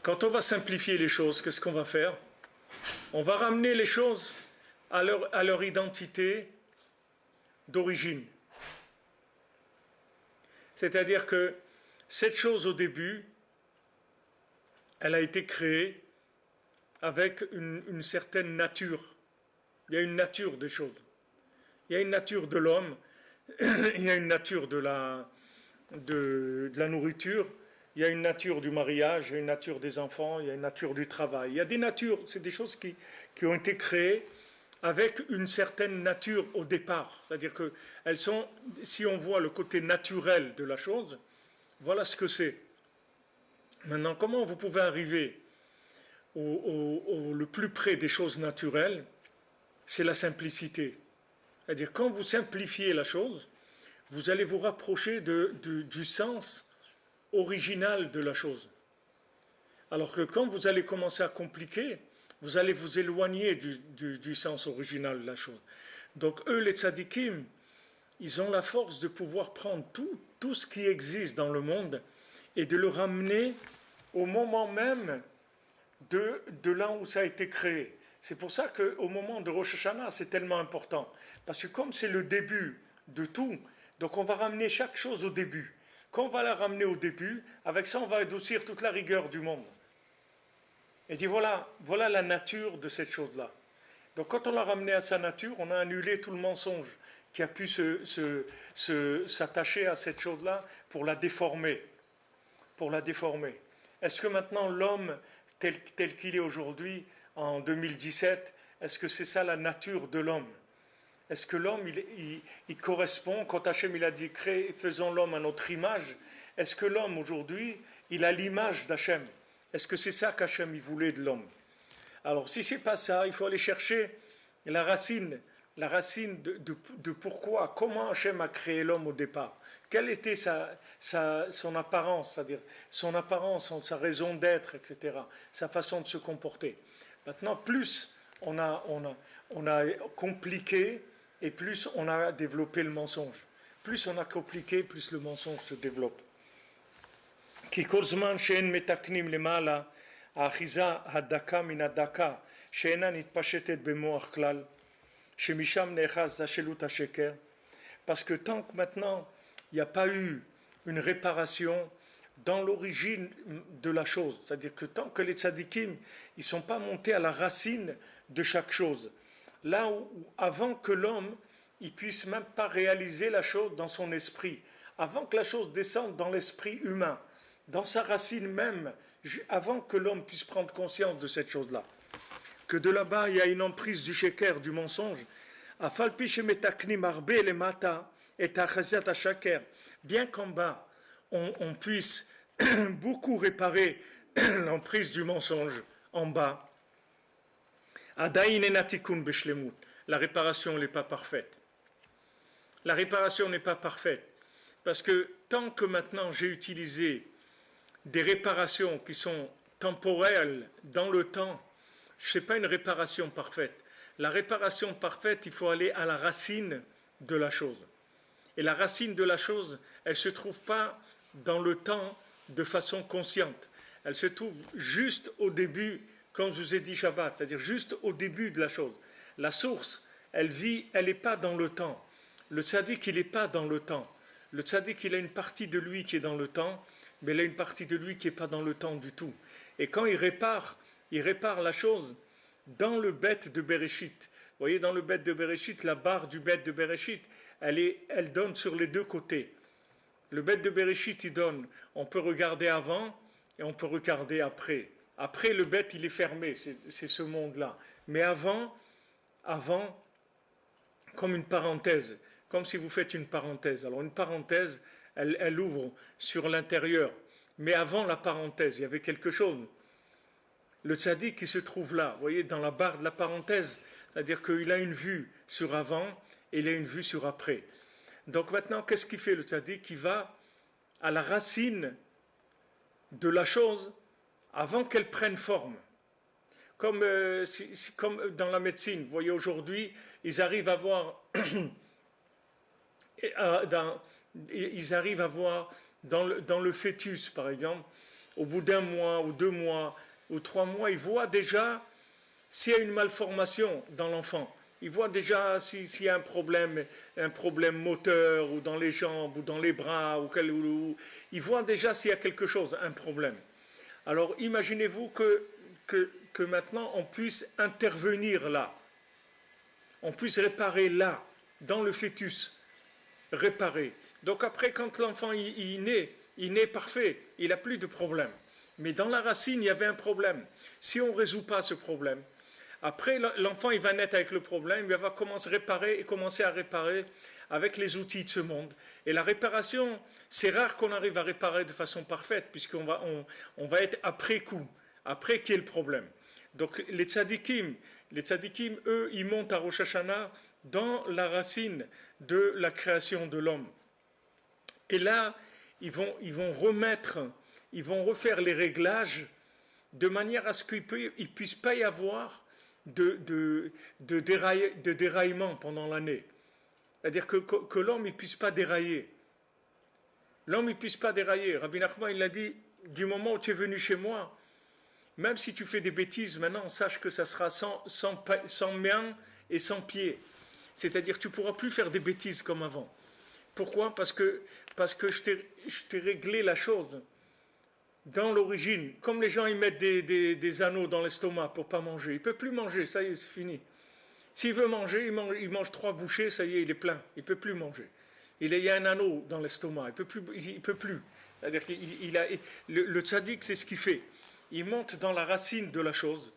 Quand on va simplifier les choses, qu'est-ce qu'on va faire? On va ramener les choses à leur identité d'origine. C'est-à-dire que cette chose au début, elle a été créée avec une certaine nature. Il y a une nature des choses. Il y a une nature de l'homme, il y a une nature de la nourriture, il y a une nature du mariage, il y a une nature des enfants, il y a une nature du travail. Il y a des natures, c'est des choses qui ont été créées avec une certaine nature au départ. C'est-à-dire que elles sont, si on voit le côté naturel de la chose, voilà ce que c'est. Maintenant, comment vous pouvez arriver le plus près des choses naturelles? c'est la simplicité. C'est-à-dire, quand vous simplifiez la chose, vous allez vous rapprocher du sens original de la chose. Alors que quand vous allez commencer à compliquer, vous allez vous éloigner du sens original de la chose. Donc eux, les tzadikim, ils ont la force de pouvoir prendre tout ce qui existe dans le monde et de le ramener au moment même de là où ça a été créé. C'est pour ça qu'au moment de Rosh Hashanah, c'est tellement important. Parce que comme c'est le début de tout, donc on va ramener chaque chose au début. Quand on va la ramener au début, avec ça on va adoucir toute la rigueur du monde. Et dit voilà la nature de cette chose-là. Donc quand on l'a ramené à sa nature, on a annulé tout le mensonge qui a pu s'attacher à cette chose-là pour la déformer. Est-ce que maintenant l'homme tel qu'il est aujourd'hui, en 2017, est-ce que c'est ça la nature de l'homme? Est-ce que l'homme, il correspond, quand Hachem il a dit faisons l'homme à notre image, est-ce que l'homme aujourd'hui, il a l'image d'Hachem? Est-ce que c'est ça qu'Hachem il voulait de l'homme? Alors si c'est pas ça, il faut aller chercher la racine de pourquoi, comment Hachem a créé l'homme au départ. Quelle était son apparence, c'est-à-dire son apparence, sa raison d'être, etc., sa façon de se comporter. Maintenant, plus on a compliqué et plus on a développé le mensonge. Plus on a compliqué, plus le mensonge se développe. כי כל זמן שאין מתקנים למעלה, האחיזה הדקה מן הדקה, שאינה נתפשטת במוח כלל, שמשם נאחז השלות השקר, parce que tant que maintenant il n'y a pas eu une réparation dans l'origine de la chose, c'est-à-dire que tant que les tzadikim ils sont pas montés à la racine de chaque chose, là où avant que l'homme il puisse même pas réaliser la chose dans son esprit, avant que la chose descende dans l'esprit humain, dans sa racine même, avant que l'homme puisse prendre conscience de cette chose-là, que de là-bas il y a une emprise du sheker, du mensonge, bien qu'en bas on puisse beaucoup réparer l'emprise du mensonge en bas, la réparation n'est pas parfaite. La réparation n'est pas parfaite parce que tant que maintenant j'ai utilisé des réparations qui sont temporelles dans le temps, ce n'est pas une réparation parfaite. La réparation parfaite, il faut aller à la racine de la chose. Et la racine de la chose, elle ne se trouve pas dans le temps de façon consciente. Elle se trouve juste au début, quand je vous ai dit Shabbat, c'est-à-dire juste au début de la chose. La source, elle n'est pas dans le temps. Le tzaddik, il n'est pas dans le temps. Le tzaddik, il a une partie de lui qui est dans le temps, mais il a une partie de lui qui n'est pas dans le temps du tout. Et quand il répare la chose dans le bête de Bereshit. Vous voyez, dans le bête de Bereshit, la barre du bête de Bereshit, elle donne sur les deux côtés. Le bête de Bereshit, il donne, on peut regarder avant et on peut regarder après. Après, le bête, il est fermé, c'est ce monde-là. Mais avant, comme une parenthèse, comme si vous faites une parenthèse. Alors une parenthèse, elle ouvre sur l'intérieur. Mais avant la parenthèse, il y avait quelque chose. Le tzaddik qui se trouve là, vous voyez, dans la barre de la parenthèse, c'est-à-dire qu'il a une vue sur avant et il a une vue sur après. Donc maintenant, qu'est-ce qu'il fait le tzaddik? Il va à la racine de la chose avant qu'elle prenne forme. Comme dans la médecine, vous voyez, aujourd'hui, ils arrivent à voir dans le fœtus, par exemple, au bout d'un mois ou 2 mois ou 3 mois, ils voient déjà s'il y a une malformation dans l'enfant. Ils voient déjà s'il y a un problème moteur, ou dans les jambes, ou dans les bras, ils voient déjà s'il y a quelque chose, un problème. Alors imaginez-vous que maintenant on puisse intervenir là. On puisse réparer là, dans le fœtus. Réparer. Donc après, quand l'enfant il naît parfait, il n'a plus de problème. Mais dans la racine, il y avait un problème. Si on ne résout pas ce problème, après l'enfant il va naître avec le problème, il va commencer à réparer avec les outils de ce monde. Et la réparation, c'est rare qu'on arrive à réparer de façon parfaite, puisqu'on va être après coup, après qu'il y ait le problème. Donc les tzadikim Les tzadikim, eux, ils montent à Rosh Hashanah dans la racine de la création de l'homme. Et là, ils vont refaire les réglages de manière à ce qu'il ne puisse pas y avoir de déraillement pendant l'année. C'est-à-dire que l'homme ne puisse pas dérailler. L'homme ne puisse pas dérailler. Rabbi Nachman, il a dit, du moment où tu es venu chez moi, même si tu fais des bêtises, maintenant, sache que ça sera sans main et sans pied. C'est-à-dire que tu ne pourras plus faire des bêtises comme avant. Pourquoi ? Parce que je t'ai réglé la chose dans l'origine. Comme les gens ils mettent des anneaux dans l'estomac pour ne pas manger. Il ne peut plus manger, ça y est, c'est fini. S'il veut manger, il mange 3 bouchées, ça y est, il est plein. Il ne peut plus manger. Il y a un anneau dans l'estomac, il ne peut plus. C'est-à-dire le tzaddik, c'est ce qu'il fait. Il monte dans la racine de la chose,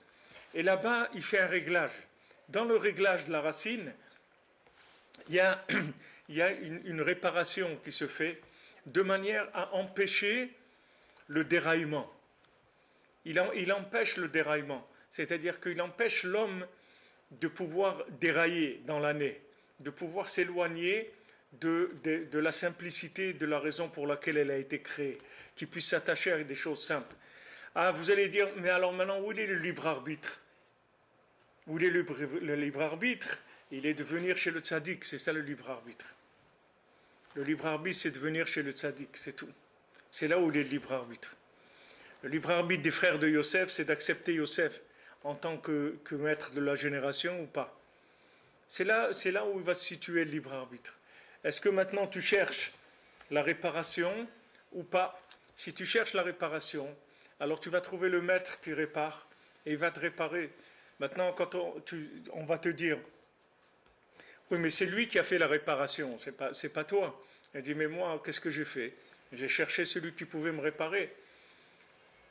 et là-bas, il fait un réglage. Dans le réglage de la racine, il y a une réparation qui se fait de manière à empêcher le déraillement. Il empêche le déraillement, c'est-à-dire qu'il empêche l'homme de pouvoir dérailler dans l'année, de pouvoir s'éloigner de la simplicité, de la raison pour laquelle elle a été créée, qu'il puisse s'attacher à des choses simples. Ah, vous allez dire, mais alors maintenant, où est le libre arbitre ? Où est le libre arbitre ? Il est de venir chez le tzaddik, c'est ça le libre arbitre. Le libre arbitre, c'est de venir chez le tzaddik, c'est tout. C'est là où il est le libre arbitre. Le libre arbitre des frères de Yosef, c'est d'accepter Yosef en tant que maître de la génération ou pas. C'est là où va se situer le libre arbitre. Est-ce que maintenant tu cherches la réparation ou pas ? Si tu cherches la réparation, alors tu vas trouver le maître qui répare et il va te réparer. Maintenant, quand on va te dire, oui, mais c'est lui qui a fait la réparation, c'est pas toi. Il dit, mais moi, qu'est-ce que j'ai fait ? J'ai cherché celui qui pouvait me réparer.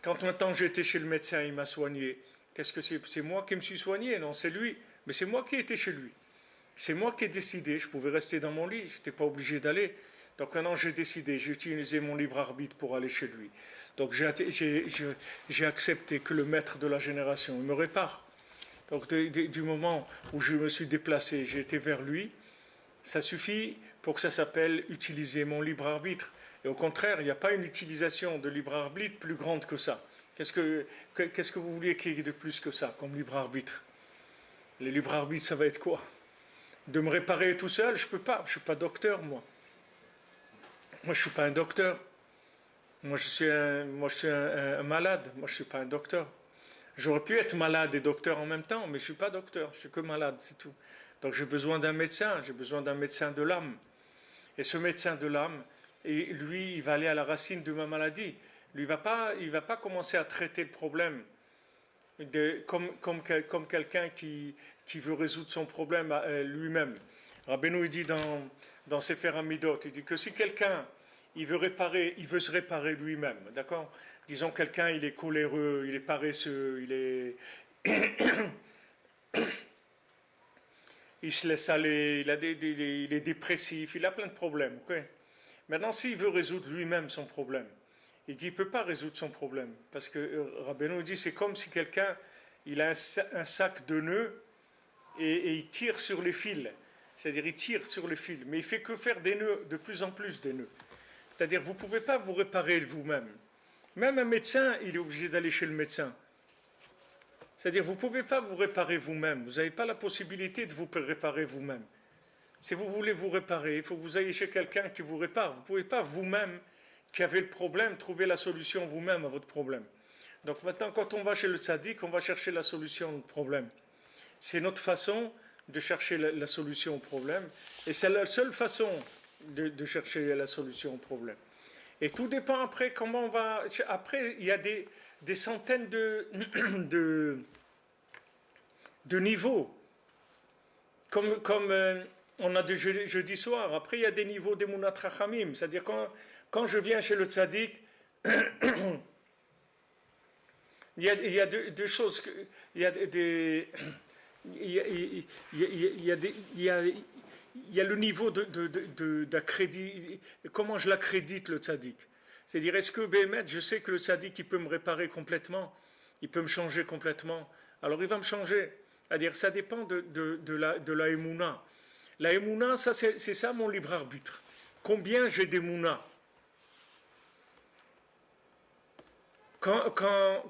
Quand maintenant j'étais chez le médecin, il m'a soigné. Qu'est-ce que c'est moi qui me suis soigné ? Non, c'est lui. Mais c'est moi qui étais chez lui. C'est moi qui ai décidé. Je pouvais rester dans mon lit. Je n'étais pas obligé d'aller. Donc maintenant j'ai décidé. J'ai utilisé mon libre arbitre pour aller chez lui. Donc j'ai accepté que le maître de la génération me répare. Donc du moment où je me suis déplacé, j'ai été vers lui, ça suffit pour que ça s'appelle utiliser mon libre arbitre. Et au contraire, il n'y a pas une utilisation de libre arbitre plus grande que ça. Qu'est-ce que vous vouliez qu'il y ait de plus que ça, comme libre arbitre ? Le libre arbitre, ça va être quoi ? De me réparer tout seul ? Je ne peux pas. Je ne suis pas docteur, moi. Moi, je ne suis pas un docteur. Moi, je suis un malade. Moi, je ne suis pas un docteur. J'aurais pu être malade et docteur en même temps, mais je ne suis pas docteur. Je suis que malade, c'est tout. Donc, j'ai besoin d'un médecin. J'ai besoin d'un médecin de l'âme. Et ce médecin de l'âme, et lui, il va aller à la racine de ma maladie. Lui, il va pas commencer à traiter le problème comme quelqu'un qui veut résoudre son problème lui-même. Rabbeinu, il dit dans Sefer Hamidot, il dit que si quelqu'un il veut se réparer lui-même, d'accord ? Disons quelqu'un, il est coléreux, il est paresseux, il se laisse aller, il est dépressif, il a plein de problèmes. Okay. Maintenant, s'il veut résoudre lui-même son problème, il dit qu'il ne peut pas résoudre son problème. Parce que Rabbeinu dit c'est comme si quelqu'un il a un sac de nœuds et il tire sur les fils. C'est-à-dire il tire sur les fils, mais il ne fait que faire des nœuds, de plus en plus des nœuds. C'est-à-dire vous ne pouvez pas vous réparer vous-même. Même un médecin, il est obligé d'aller chez le médecin. C'est-à-dire vous ne pouvez pas vous réparer vous-même. Vous n'avez pas la possibilité de vous réparer vous-même. Si vous voulez vous réparer, il faut que vous ayez chez quelqu'un qui vous répare. Vous ne pouvez pas vous-même, qui avez le problème, trouver la solution vous-même à votre problème. Donc maintenant, quand on va chez le tzaddik, on va chercher la solution au problème. C'est notre façon de chercher la solution au problème. Et c'est la seule façon de chercher la solution au problème. Et tout dépend après comment on va... Après, il y a des centaines de niveaux. Comme on a de jeudi soir. Après, il y a des niveaux d'Emunat Rachamim. C'est-à-dire, quand je viens chez le tzaddik, il y a deux choses. Il y a le niveau d'accrédit. Comment je l'accrédite, le tzaddik ? C'est-à-dire, est-ce que Béhémet, je sais que le tzaddik, il peut me réparer complètement, il peut me changer complètement, alors il va me changer. C'est-à-dire, ça dépend de la émouna. La émouna, ça, c'est ça mon libre arbitre. Combien j'ai d'émouna? Quand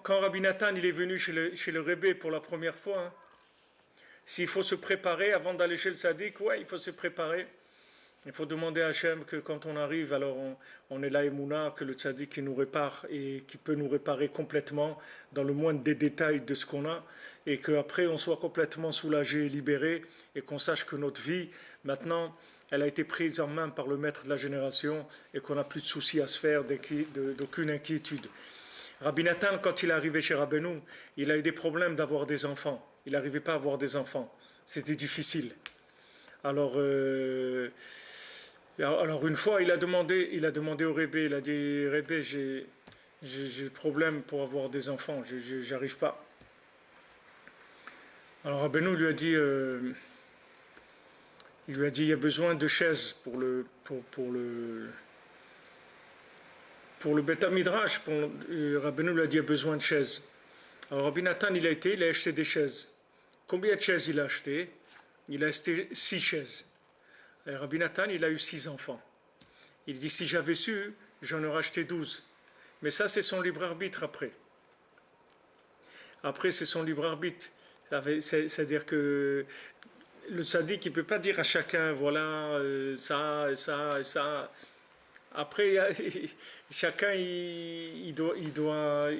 Rabbi Nathan il est venu chez le Rebbe pour la première fois, hein, s'il faut se préparer avant d'aller chez le Sadiq, ouais, il faut se préparer. Il faut demander à Hachem que quand on arrive, alors on est là Emouna, que le Tzaddik qui nous répare et qui peut nous réparer complètement dans le moindre des détails de ce qu'on a, et qu'après on soit complètement soulagé et libéré, et qu'on sache que notre vie, maintenant, elle a été prise en main par le maître de la génération, et qu'on n'a plus de soucis à se faire, d'aucune inquiétude. Rabbi Nathan, quand il est arrivé chez Rabbeinu, il a eu des problèmes d'avoir des enfants. Il n'arrivait pas à avoir des enfants. C'était difficile. Alors une fois, il a demandé au Rebbe, il a dit, Rebbe, j'ai problème pour avoir des enfants, j'arrive pas. Alors Rabbeinu lui a dit, il y a besoin de chaises pour le Beth Midrash. Rabbeinu lui a dit, il y a besoin de chaises. Alors Rabbi Nathan, il a acheté des chaises. Combien de chaises il a acheté? Il a acheté 6 chaises. Et Rabbi Nathan, il a eu 6 enfants. Il dit, si j'avais su, j'en aurais acheté 12. Mais ça, c'est son libre arbitre après. Après, c'est son libre arbitre. C'est-à-dire que le tzaddik, il ne peut pas dire à chacun, voilà, ça, et ça, et ça. Après, chacun, il doit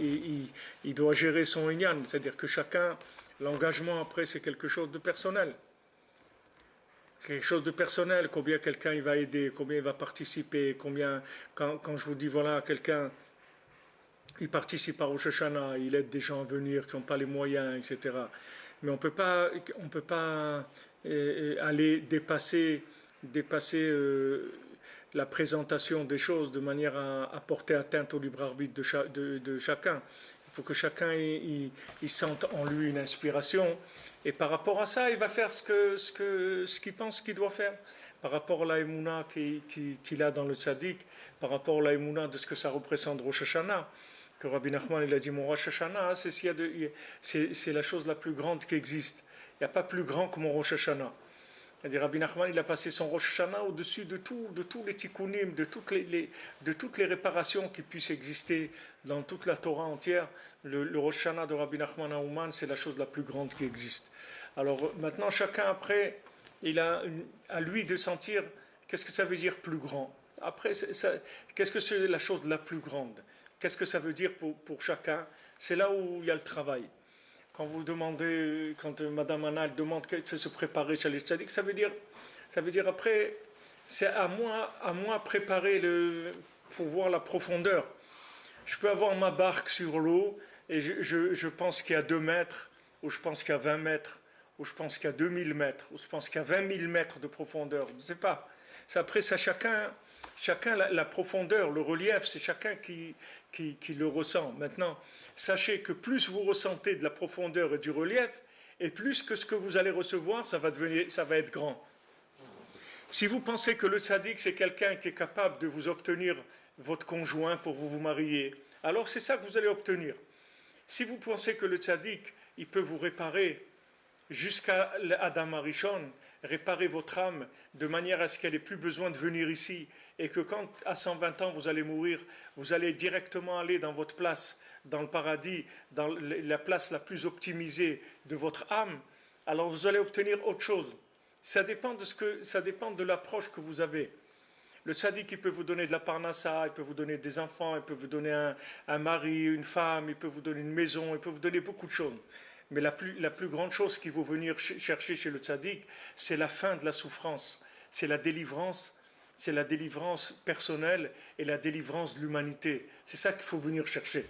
gérer son inyan. C'est-à-dire que chacun, l'engagement après, c'est quelque chose de personnel. Quelque chose de personnel, combien quelqu'un il va aider, combien il va participer, combien, quand je vous dis, voilà, quelqu'un, il participe à Rosh Hashanah, il aide des gens à venir qui n'ont pas les moyens, etc. Mais on peut pas aller dépasser la présentation des choses de manière à porter atteinte au libre arbitre de chacun. Il faut que chacun il sente en lui une inspiration. Et par rapport à ça, il va faire ce qu'il pense qu'il doit faire. Par rapport à la émouna qu'il a dans le tzaddik, par rapport à la émouna de ce que ça représente Rosh Hashanah, que Rabbi Nachman il a dit, mon Rosh Hashanah, c'est la chose la plus grande qui existe. Il n'y a pas plus grand que mon Rosh Hashanah. C'est-à-dire Rabbi Nachman il a passé son Rosh Hashanah au-dessus de tous les tikkunim, de toutes les réparations qui puissent exister dans toute la Torah entière. Le Rosh Hashanah de Rabbi Nachman à Ouman, c'est la chose la plus grande qui existe. Alors maintenant, chacun après, il a à lui de sentir qu'est-ce que ça veut dire plus grand. Après, qu'est-ce que c'est la chose la plus grande? Qu'est-ce que ça veut dire pour chacun? C'est là où il y a le travail. Quand vous demandez, quand Madame Anna demande de se préparer chez les tzaddik, ça veut dire après, c'est à moi préparer pour voir la profondeur. Je peux avoir ma barque sur l'eau et je pense qu'il y a 2 mètres, ou je pense qu'il y a 20 mètres, ou je pense qu'il y a 2000 mètres, ou je pense qu'il y a 20 000 mètres de profondeur. Je ne sais pas. Après, ça, chacun la profondeur, le relief, c'est chacun qui le ressent. Maintenant, sachez que plus vous ressentez de la profondeur et du relief, et plus que ce que vous allez recevoir, ça va être grand. Si vous pensez que le tzaddik, c'est quelqu'un qui est capable de vous obtenir votre conjoint pour vous marier, alors c'est ça que vous allez obtenir. Si vous pensez que le tzaddik, il peut vous réparer jusqu'à Adam Arishon, réparer votre âme de manière à ce qu'elle n'ait plus besoin de venir ici, et que quand à 120 ans vous allez mourir, vous allez directement aller dans votre place, dans le paradis, dans la place la plus optimisée de votre âme, alors vous allez obtenir autre chose. Ça dépend de l'approche que vous avez. Le tzaddik, il peut vous donner de la parnassa, il peut vous donner des enfants, il peut vous donner un mari, une femme, il peut vous donner une maison, il peut vous donner beaucoup de choses. Mais la plus grande chose qu'il faut venir chercher chez le tzaddik, c'est la fin de la souffrance, c'est la délivrance personnelle et la délivrance de l'humanité. C'est ça qu'il faut venir chercher.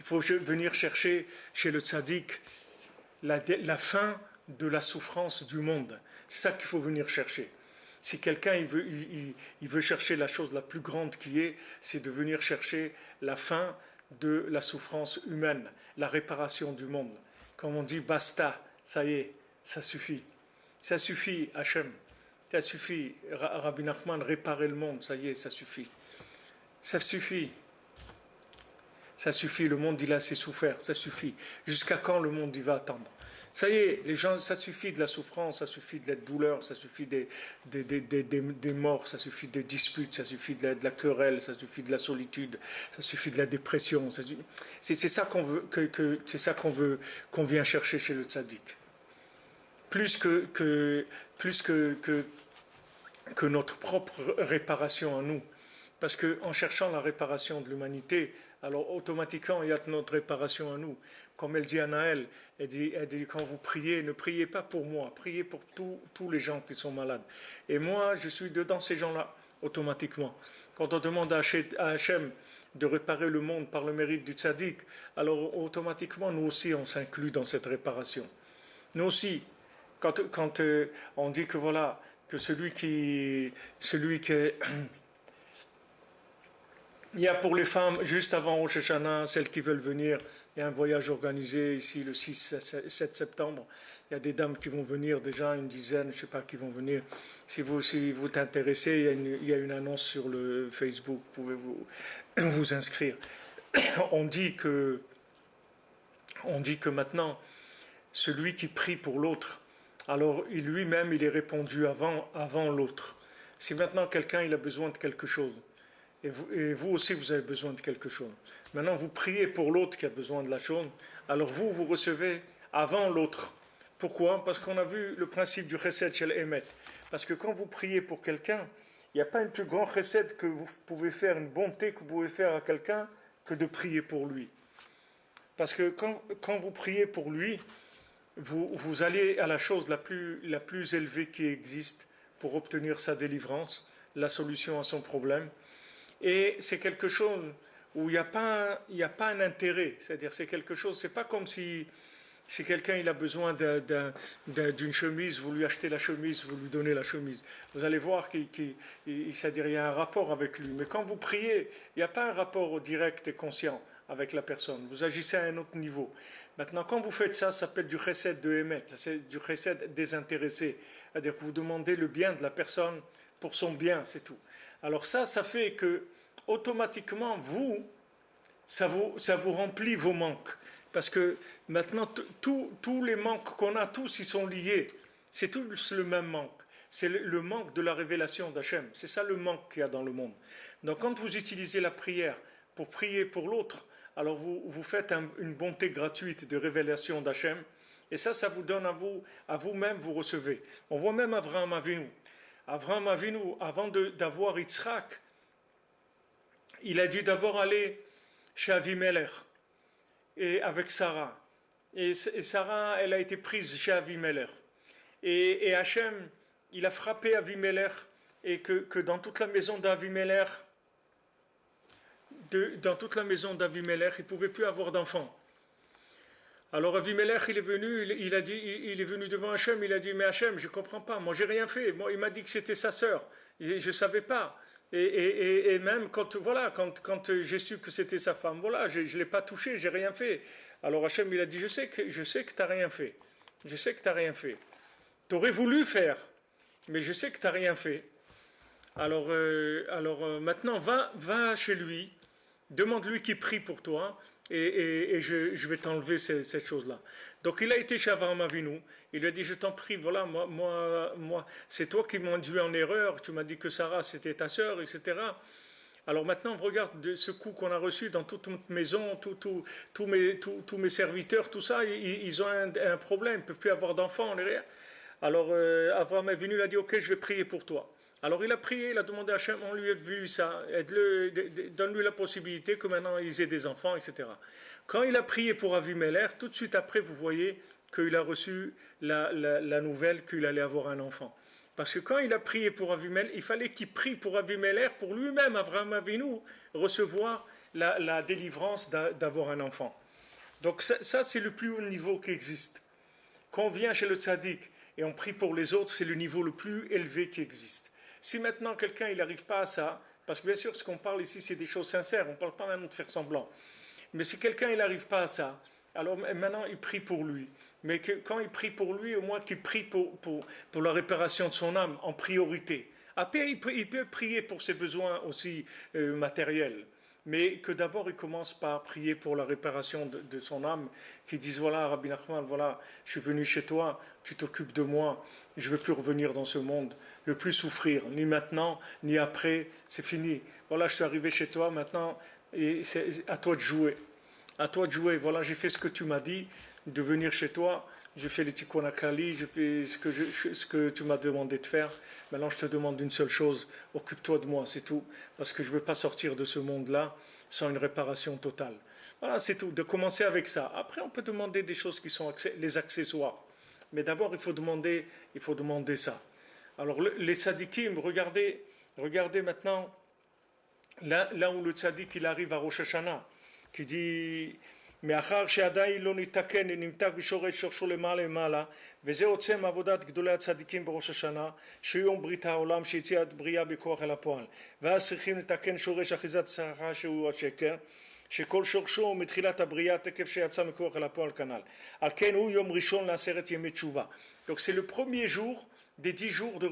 Il faut venir chercher chez le tzaddik la fin de la souffrance du monde. C'est ça qu'il faut venir chercher. Si quelqu'un il veut chercher la chose la plus grande qui est, c'est de venir chercher la fin de la souffrance humaine, la réparation du monde. Comme on dit, basta, ça y est, ça suffit. Ça suffit, Hachem. Ça suffit, Rabbi Nachman, réparer le monde, ça y est, ça suffit. Ça suffit. Ça suffit, le monde il a assez souffert, ça suffit. Jusqu'à quand le monde il va attendre? Ça y est, les gens, ça suffit de la souffrance, ça suffit de la douleur, ça suffit des morts, ça suffit des disputes, ça suffit de la querelle, ça suffit de la solitude, ça suffit de la dépression. C'est ça qu'on veut, c'est ça qu'on vient chercher chez le tzaddik. Plus que notre propre réparation à nous. Parce qu'en cherchant la réparation de l'humanité, alors automatiquement il y a notre réparation à nous. Comme elle dit à Naël, elle dit quand vous priez, ne priez pas pour moi, priez pour tous les gens qui sont malades. Et moi, je suis dedans ces gens-là, automatiquement. Quand on demande à Hachem de réparer le monde par le mérite du tzaddik, alors automatiquement, nous aussi, on s'inclut dans cette réparation. Nous aussi, quand on dit que voilà, que celui qui est il y a pour les femmes, juste avant Rosh Hashanah, celles qui veulent venir, il y a un voyage organisé ici le 6-7 septembre. Il y a des dames qui vont venir, déjà une dizaine, je ne sais pas, qui vont venir. Si vous t'intéressez, il y a une annonce sur le Facebook, vous pouvez vous inscrire. On dit que maintenant, celui qui prie pour l'autre, alors lui-même, il est répondu avant l'autre. Si maintenant quelqu'un il a besoin de quelque chose, et vous aussi, vous avez besoin de quelque chose. Maintenant, vous priez pour l'autre qui a besoin de la chose. Alors vous recevez avant l'autre. Pourquoi? Parce qu'on a vu le principe du chesed shel emet. Parce que quand vous priez pour quelqu'un, il n'y a pas une plus grande chesed que vous pouvez faire, une bonté que vous pouvez faire à quelqu'un, que de prier pour lui. Parce que quand vous priez pour lui, vous allez à la chose la plus élevée qui existe pour obtenir sa délivrance, la solution à son problème. Et c'est quelque chose où il n'y a pas un intérêt. C'est-à-dire, c'est quelque chose, c'est pas comme si quelqu'un il a besoin d'une chemise, vous lui achetez la chemise, vous lui donnez la chemise. Vous allez voir c'est-à-dire, il y a un rapport avec lui. Mais quand vous priez, il n'y a pas un rapport direct et conscient avec la personne. Vous agissez à un autre niveau. Maintenant, quand vous faites ça, ça s'appelle du chesed de Emet, c'est du chesed désintéressé. C'est-à-dire que vous demandez le bien de la personne pour son bien, c'est tout. Alors ça fait que automatiquement, ça vous remplit vos manques. Parce que maintenant, tous les manques qu'on a, tous ils sont liés. C'est tous le même manque. C'est le manque de la révélation d'Hachem. C'est ça le manque qu'il y a dans le monde. Donc quand vous utilisez la prière pour prier pour l'autre, alors vous faites une bonté gratuite de révélation d'Hachem. Et ça vous donne à vous-même, vous recevez. On voit même Avraham Avinu. Avraham Avinu, avant d'avoir Yitzhak, il a dû d'abord aller chez Avimelech et avec Sarah. Et Sarah, elle a été prise chez Avimelech. Et Hachem, il a frappé Avimelech et que dans toute la maison d'Avimelech, il ne pouvait plus avoir d'enfants. Alors Avimelech, il est venu devant Hachem, il a dit, mais Hachem, je ne comprends pas, moi j'ai rien fait, moi, il m'a dit que c'était sa sœur, je ne savais pas. Et même quand j'ai su que c'était sa femme, voilà, je ne l'ai pas touché, j'ai rien fait. Alors Hachem, il a dit, je sais que tu n'as rien fait, je sais que tu n'as rien fait. Tu aurais voulu faire, mais je sais que tu n'as rien fait. Alors maintenant, va chez lui, demande-lui qu'il prie pour toi, et je vais t'enlever cette chose-là. Donc il a été chez Avraham Avinu, il lui a dit, je t'en prie, voilà, moi c'est toi qui m'as induit en erreur, tu m'as dit que Sarah c'était ta sœur, etc. Alors maintenant, regarde ce coup qu'on a reçu dans toute notre maison, tous mes serviteurs, tout ça, ils ont un problème, ils ne peuvent plus avoir d'enfants. Alors Avraham Avinu il a dit, ok, je vais prier pour toi. Alors il a prié, il a demandé à Hachem, on lui a vu ça, donne-lui la possibilité que maintenant ils aient des enfants, etc. Quand il a prié pour Avimelech, tout de suite après, vous voyez qu'il a reçu la nouvelle qu'il allait avoir un enfant. Parce que quand il a prié pour Avimelech, il fallait qu'il prie pour Avimelech, pour lui-même, Avraham Avinu, recevoir la délivrance d'avoir un enfant. Donc ça c'est le plus haut niveau qui existe. Quand on vient chez le tzaddik et on prie pour les autres, c'est le niveau le plus élevé qui existe. Si maintenant quelqu'un il n'arrive pas à ça, parce que bien sûr ce qu'on parle ici c'est des choses sincères, on ne parle pas maintenant de faire semblant, mais si quelqu'un il n'arrive pas à ça, alors maintenant il prie pour lui, mais quand il prie pour lui, au moins qu'il prie pour la réparation de son âme en priorité. Après il peut prier pour ses besoins aussi matériels, mais que d'abord il commence par prier pour la réparation de son âme, qu'il dise voilà Rabbi Nachman, voilà, je suis venu chez toi, tu t'occupes de moi, je ne veux plus revenir dans ce monde, je ne veux plus souffrir, ni maintenant, ni après, c'est fini. Voilà, je suis arrivé chez toi maintenant, et c'est à toi de jouer. À toi de jouer. Voilà, j'ai fait ce que tu m'as dit, de venir chez toi. J'ai fait les tikkun akali, j'ai fait ce que tu m'as demandé de faire. Maintenant, je te demande une seule chose, occupe-toi de moi, c'est tout. Parce que je ne veux pas sortir de ce monde-là sans une réparation totale. Voilà, c'est tout. De commencer avec ça. Après, on peut demander des choses qui sont les accessoires. Mais d'abord, il faut demander ça. Alors, les tzadikim, regardez maintenant, là où le tzadik il arrive à Rosh Hashanah, qui dit מאחר שעדיין לא נתקן ונמתק בשורש שורשו למעלה למעלה וזה עוצם עבודת גדולי הצדיקים בראש השנה שהוא יום ברית העולם שהציע את בריאה בכוח אל הפועל ואז צריכים לתקן שורש אחיזת שרה שהוא השקר שכל שורשו מתחילת הבריאה תקף שיצא מכוח אל הפועל כנ"ל על כן הוא יום ראשון לעשרת ימי תשובה. Donc c'est le premier jour des 10 jours de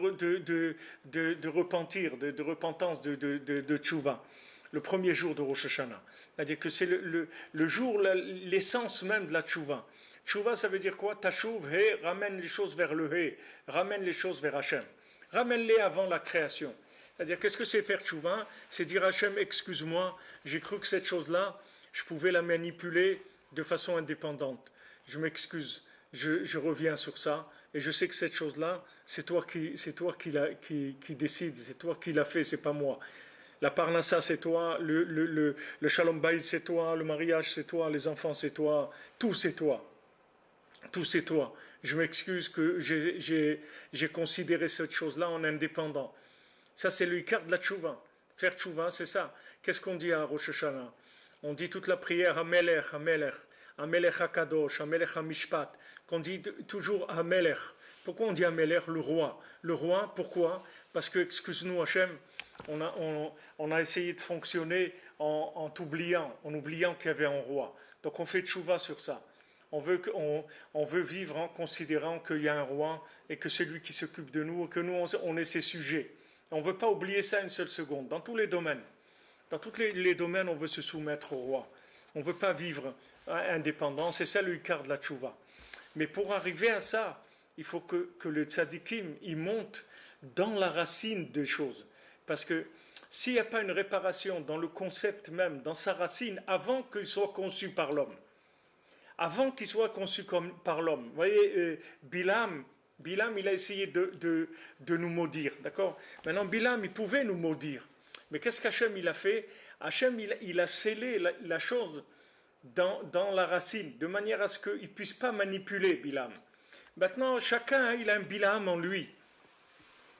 repentir, de repentance, de tchouva. Le premier jour de Rosh Hashanah. C'est-à-dire que c'est le jour, l'essence même de la tchouva. Tchouva, ça veut dire quoi? Tashuv, he, ramène les choses vers le he, ramène les choses vers Hachem. Ramène-les avant la création. C'est-à-dire, qu'est-ce que c'est faire tchouva? C'est dire Hachem, excuse-moi, j'ai cru que cette chose-là, je pouvais la manipuler de façon indépendante. Je m'excuse, je reviens sur ça, et je sais que cette chose-là, c'est toi qui décides, c'est toi qui l'as fait, c'est pas moi. La parnassa, c'est toi, le shalom bayit, c'est toi, le mariage, c'est toi, les enfants, c'est toi, tout, c'est toi. Tout, c'est toi. Je m'excuse que j'ai considéré cette chose-là en indépendant. Ça, c'est le ikar de la tchouva. Faire tchouva, c'est ça. Qu'est-ce qu'on dit à Rosh Hashanah? On dit toute la prière Hamelech, Hamelech, Hamelech HaKadosh, Hamelech HaMishpat, qu'on dit toujours Hamelech. Pourquoi on dit Hamelech, le roi? Le roi, pourquoi? Parce que, excuse-nous Hachem, on a essayé de fonctionner en oubliant qu'il y avait un roi. Donc on fait tchouva sur ça. On veut vivre en considérant qu'il y a un roi et que c'est lui qui s'occupe de nous et que nous, on est ses sujets. On ne veut pas oublier ça une seule seconde, dans tous les domaines. Dans tous les domaines, on veut se soumettre au roi. On ne veut pas vivre indépendant. C'est ça le ikar de la tchouva. Mais pour arriver à ça, il faut que le tzadikim, il monte dans la racine des choses. Parce que s'il n'y a pas une réparation dans le concept même, dans sa racine, avant qu'il soit conçu par l'homme, par l'homme, vous voyez, Bilam, il a essayé de nous maudire, d'accord? Maintenant, Bilam, il pouvait nous maudire. Mais qu'est-ce qu'Hachem il a fait? Hachem, il a scellé la chose dans la racine, de manière à ce qu'il ne puisse pas manipuler Bilam. Maintenant, chacun, il a un Bilam en lui.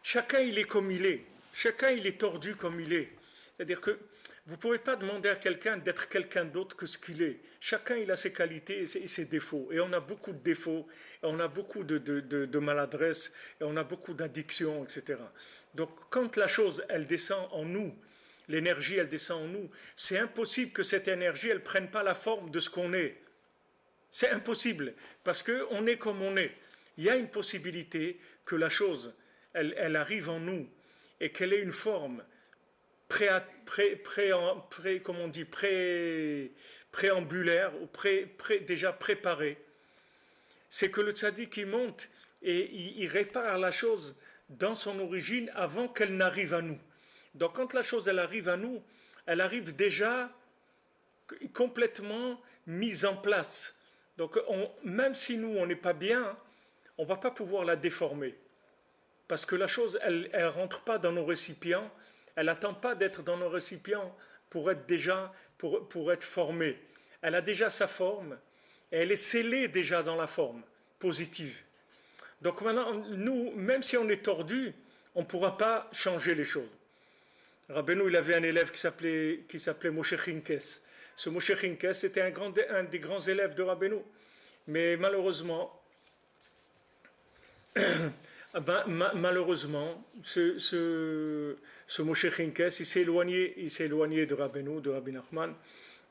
Chacun, il est comme il est. Chacun, il est tordu comme il est. C'est-à-dire que vous ne pouvez pas demander à quelqu'un d'être quelqu'un d'autre que ce qu'il est. Chacun, il a ses qualités et ses défauts. Et on a beaucoup de défauts, et on a beaucoup de maladresse, et on a beaucoup d'addictions, etc. Donc, quand la chose, elle descend en nous, l'énergie, elle descend en nous, c'est impossible que cette énergie, elle ne prenne pas la forme de ce qu'on est. C'est impossible, parce qu'on est comme on est. Il y a une possibilité que la chose, elle arrive en nous, et qu'elle ait une forme préambulaire ou déjà préparée. C'est que le tzaddik il monte et il répare la chose dans son origine avant qu'elle n'arrive à nous. Donc quand la chose elle arrive à nous, elle arrive déjà complètement mise en place. Donc même si nous on n'est pas bien, on ne va pas pouvoir la déformer. Parce que la chose, elle ne rentre pas dans nos récipients, elle n'attend pas d'être dans nos récipients pour être formée. Elle a déjà sa forme, et elle est scellée déjà dans la forme positive. Donc maintenant, nous, même si on est tordu, on ne pourra pas changer les choses. Rabbeinu, il avait un élève qui s'appelait Moshe Chinkes. Ce Moshe Chinkes était un des grands élèves de Rabbeinu. Mais malheureusement, ce Moshe Chinkes, il s'est éloigné de Rabbeinu, de Rabbi Nachman,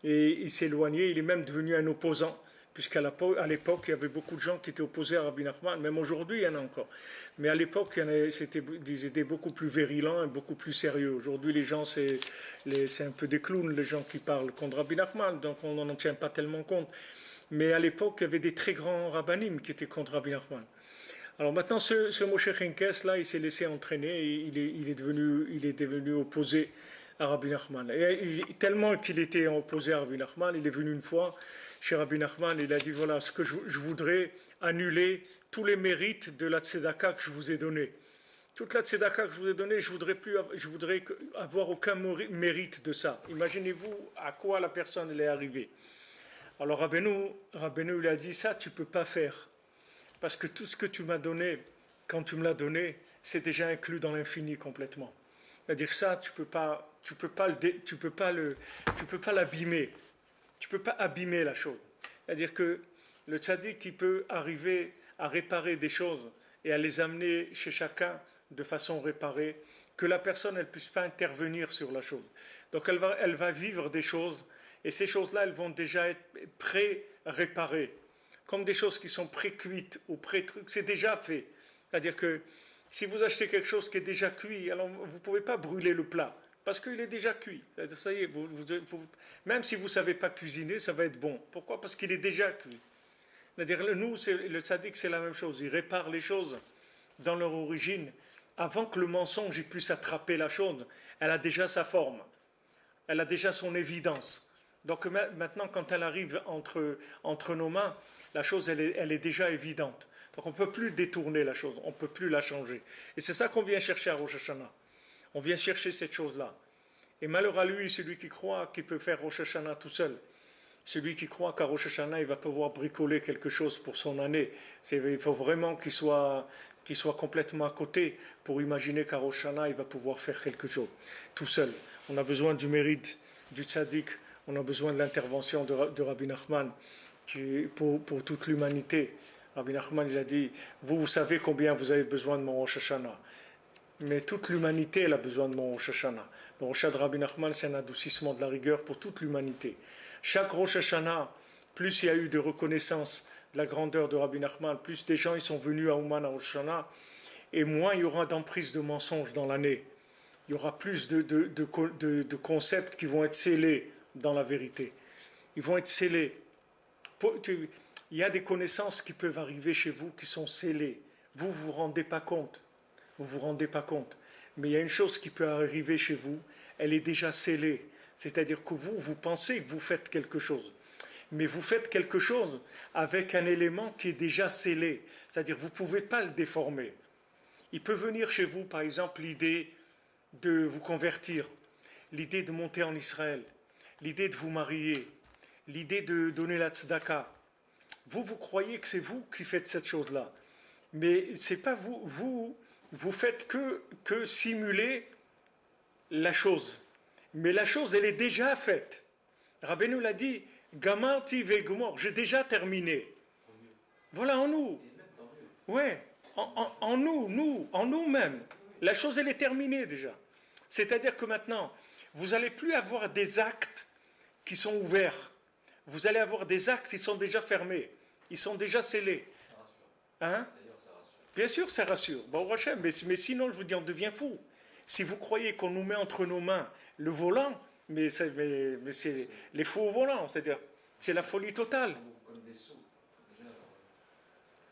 et il s'est éloigné, il est même devenu un opposant, puisqu'à l'époque, il y avait beaucoup de gens qui étaient opposés à Rabbi Nachman, même aujourd'hui, il y en a encore. Mais à l'époque, ils étaient beaucoup plus virulents et beaucoup plus sérieux. Aujourd'hui, les gens, c'est un peu des clowns, les gens qui parlent contre Rabbi Nachman, donc on n'en tient pas tellement compte. Mais à l'époque, il y avait des très grands rabbinim qui étaient contre Rabbi Nachman. Alors maintenant, ce Moshe Chenkes, là, il s'est laissé entraîner, et il est devenu opposé à Rabbi Nachman. Et tellement qu'il était opposé à Rabbi Nachman, il est venu une fois chez Rabbi Nachman, il a dit, voilà, ce que je voudrais annuler tous les mérites de la tzedaka que je vous ai donnée. Toute la tzedaka que je vous ai donnée, je voudrais avoir aucun mérite de ça. Imaginez-vous à quoi la personne elle est arrivée. Alors Rabbeinu lui a dit, ça tu ne peux pas faire, parce que tout ce que tu m'as donné, quand tu me l'as donné, c'est déjà inclus dans l'infini complètement. C'est-à-dire ça, tu peux pas l'abîmer. Tu peux pas abîmer la chose. C'est-à-dire que le tzaddik, il peut arriver à réparer des choses et à les amener chez chacun de façon réparée, que la personne ne puisse pas intervenir sur la chose. Donc elle va vivre des choses, et ces choses-là, elles vont déjà être pré-réparées, comme des choses qui sont pré-cuites ou pré-trucs, c'est déjà fait. C'est-à-dire que si vous achetez quelque chose qui est déjà cuit, alors vous ne pouvez pas brûler le plat, parce qu'il est déjà cuit. C'est-à-dire, ça y est, même si vous ne savez pas cuisiner, ça va être bon. Pourquoi? Parce qu'il est déjà cuit. C'est-à-dire, le tzaddik, c'est la même chose. Il répare les choses dans leur origine. Avant que le mensonge puisse attraper la chose, elle a déjà sa forme. Elle a déjà son évidence. Donc maintenant, quand elle arrive entre nos mains, la chose, elle est déjà évidente. Donc on ne peut plus détourner la chose, on ne peut plus la changer. Et c'est ça qu'on vient chercher à Rosh Hashanah. On vient chercher cette chose-là. Et malheur à lui, celui qui croit qu'il peut faire Rosh Hashanah tout seul. Celui qui croit qu'à Rosh Hashanah, il va pouvoir bricoler quelque chose pour son année. Il faut vraiment qu'il soit complètement à côté pour imaginer qu'à Rosh Hashanah, il va pouvoir faire quelque chose tout seul. On a besoin du mérite du tzaddik, on a besoin de l'intervention de Rabbi Nachman pour toute l'humanité. Rabbi Nachman, il a dit, vous savez combien vous avez besoin de mon Rosh Hashanah. Mais toute l'humanité, elle a besoin de mon Rosh Hashanah. Le Rosh Hashanah de Rabbi Nachman, c'est un adoucissement de la rigueur pour toute l'humanité. Chaque Rosh Hashanah, plus il y a eu de reconnaissance de la grandeur de Rabbi Nachman, plus des gens ils sont venus à Ouman à Rosh Hashanah, et moins il y aura d'emprise de mensonges dans l'année. Il y aura plus de concepts qui vont être scellés dans la vérité. Ils vont être scellés. Il y a des connaissances qui peuvent arriver chez vous qui sont scellées. Vous ne vous rendez pas compte. Vous ne vous rendez pas compte. Mais il y a une chose qui peut arriver chez vous, elle est déjà scellée. C'est-à-dire que vous pensez que vous faites quelque chose. Mais vous faites quelque chose avec un élément qui est déjà scellé. C'est-à-dire que vous ne pouvez pas le déformer. Il peut venir chez vous, par exemple, l'idée de vous convertir, l'idée de monter en Israël, l'idée de vous marier, l'idée de donner la tzedaka. Vous croyez que c'est vous qui faites cette chose-là. Mais c'est pas vous. Vous faites que simuler la chose. Mais la chose, elle est déjà faite. Rabbeinu l'a dit, Gamarti vegmor, j'ai déjà terminé. Voilà, en nous. Ouais, en nous-mêmes. La chose, elle est terminée déjà. C'est-à-dire que maintenant, vous n'allez plus avoir des actes qui sont ouverts. Vous allez avoir des actes qui sont déjà fermés. Ils sont déjà scellés. Hein? Bien sûr, ça rassure. Bon, mais sinon, je vous dis, on devient fou. Si vous croyez qu'on nous met entre nos mains le volant, mais c'est les fous au volant, c'est-à-dire, c'est la folie totale.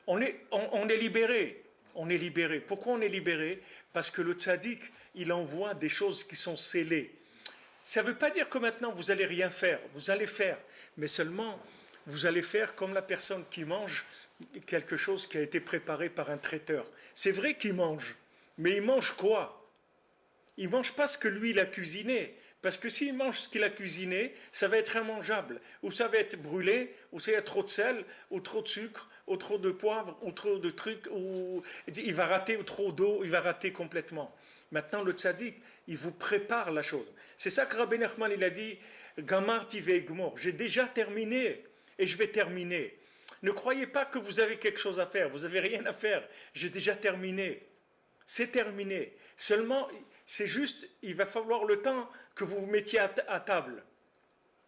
On est libéré. On est libéré. Pourquoi on est libéré? Parce que le tzaddik, il envoie des choses qui sont scellées. Ça ne veut pas dire que maintenant vous allez rien faire. Vous allez faire, mais seulement vous allez faire comme la personne qui mange quelque chose qui a été préparé par un traiteur. C'est vrai qu'il mange, mais il mange quoi? Il ne mange pas ce que lui il a cuisiné. Parce que s'il mange ce qu'il a cuisiné, ça va être immangeable. Ou ça va être brûlé, ou ça va être trop de sel, ou trop de sucre, ou trop de poivre, ou trop de trucs, ou il va rater, ou trop d'eau, il va rater complètement. Maintenant, le tzaddik, il vous prépare la chose. C'est ça que Rabbi Nachman, il a dit, Gamarti ve'egmor, j'ai déjà terminé, et je vais terminer. Ne croyez pas que vous avez quelque chose à faire, vous n'avez rien à faire, j'ai déjà terminé. C'est terminé. Seulement, c'est juste, il va falloir le temps que vous vous mettiez à table.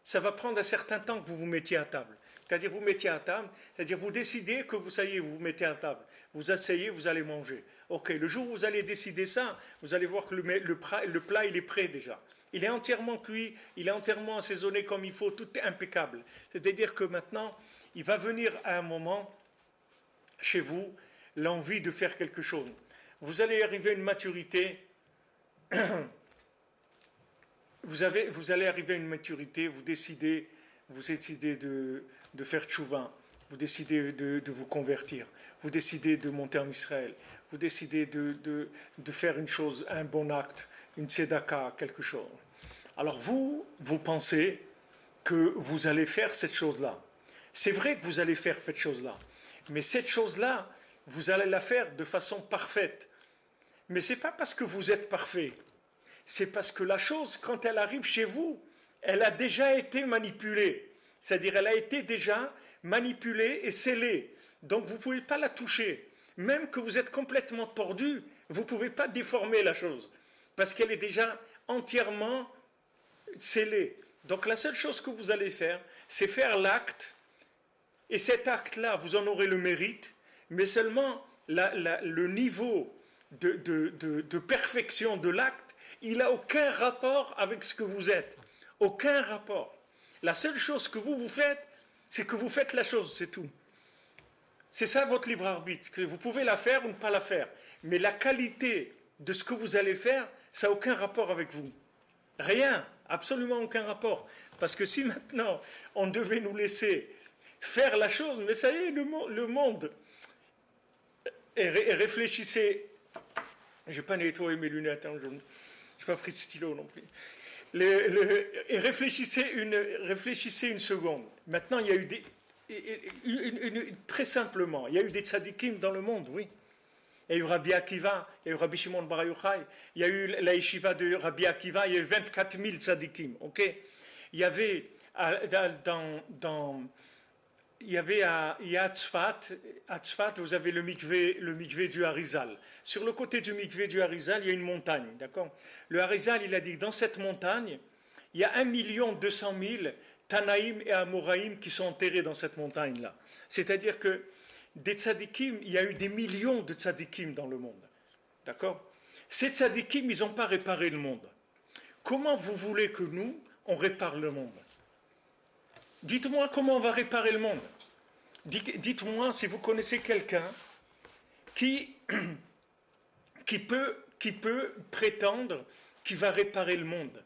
Ça va prendre un certain temps que vous vous mettiez à table. C'est-à-dire vous mettez à table, c'est-à-dire vous décidez que ça y est, vous vous mettez à table. Vous asseyez, vous allez manger. Ok, le jour où vous allez décider ça, vous allez voir que le plat, il est prêt déjà. Il est entièrement cuit, il est entièrement assaisonné comme il faut, tout est impeccable. C'est-à-dire que maintenant, il va venir à un moment, chez vous, l'envie de faire quelque chose. Vous allez arriver à une maturité, vous allez arriver à une maturité, vous décidez de faire tchouva, vous décidez de vous convertir, vous décidez de monter en Israël, vous décidez de faire une chose, un bon acte, une tzedaka, quelque chose. Alors vous pensez que vous allez faire cette chose-là. C'est vrai que vous allez faire cette chose-là, mais cette chose-là, vous allez la faire de façon parfaite. Mais ce n'est pas parce que vous êtes parfait, c'est parce que la chose, quand elle arrive chez vous, elle a déjà été manipulée. C'est-à-dire, elle a été déjà manipulée et scellée. Donc, vous ne pouvez pas la toucher. Même que vous êtes complètement tordu, vous ne pouvez pas déformer la chose. Parce qu'elle est déjà entièrement scellée. Donc, la seule chose que vous allez faire, c'est faire l'acte. Et cet acte-là, vous en aurez le mérite. Mais seulement, le niveau de perfection de l'acte, il n'a aucun rapport avec ce que vous êtes. Aucun rapport. La seule chose que vous faites, c'est que vous faites la chose, c'est tout. C'est ça votre libre arbitre, que vous pouvez la faire ou ne pas la faire. Mais la qualité de ce que vous allez faire, ça n'a aucun rapport avec vous. Rien, absolument aucun rapport. Parce que si maintenant on devait nous laisser faire la chose, mais ça y est, le monde. Et réfléchissez. Je n'ai pas nettoyé mes lunettes, hein, je n'ai pas pris de stylo non plus. Et réfléchissez une seconde. Maintenant, il y a eu très simplement, il y a eu des tzadikim dans le monde, oui. Il y a eu Rabbi Akiva, il y a eu Rabbi Shimon Bar Yochai, il y a eu la yeshiva de Rabbi Akiva, il y a eu 24 000 tzadikim, ok. Il y avait il y avait à Tzfat, vous avez le mikvé du Harizal. Sur le côté du mikvé du Harizal, il y a une montagne, d'accord. Le Harizal, il a dit, dans cette montagne, il y a 1 200 000 Tanaïm et Amoraïm qui sont enterrés dans cette montagne-là. C'est-à-dire que des tzadikim, il y a eu des millions de tzadikim dans le monde, d'accord. Ces tzadikim, ils n'ont pas réparé le monde. Comment vous voulez que nous, on répare le monde? Dites-moi comment on va réparer le monde. Dites-moi si vous connaissez quelqu'un qui peut prétendre qu'il va réparer le monde,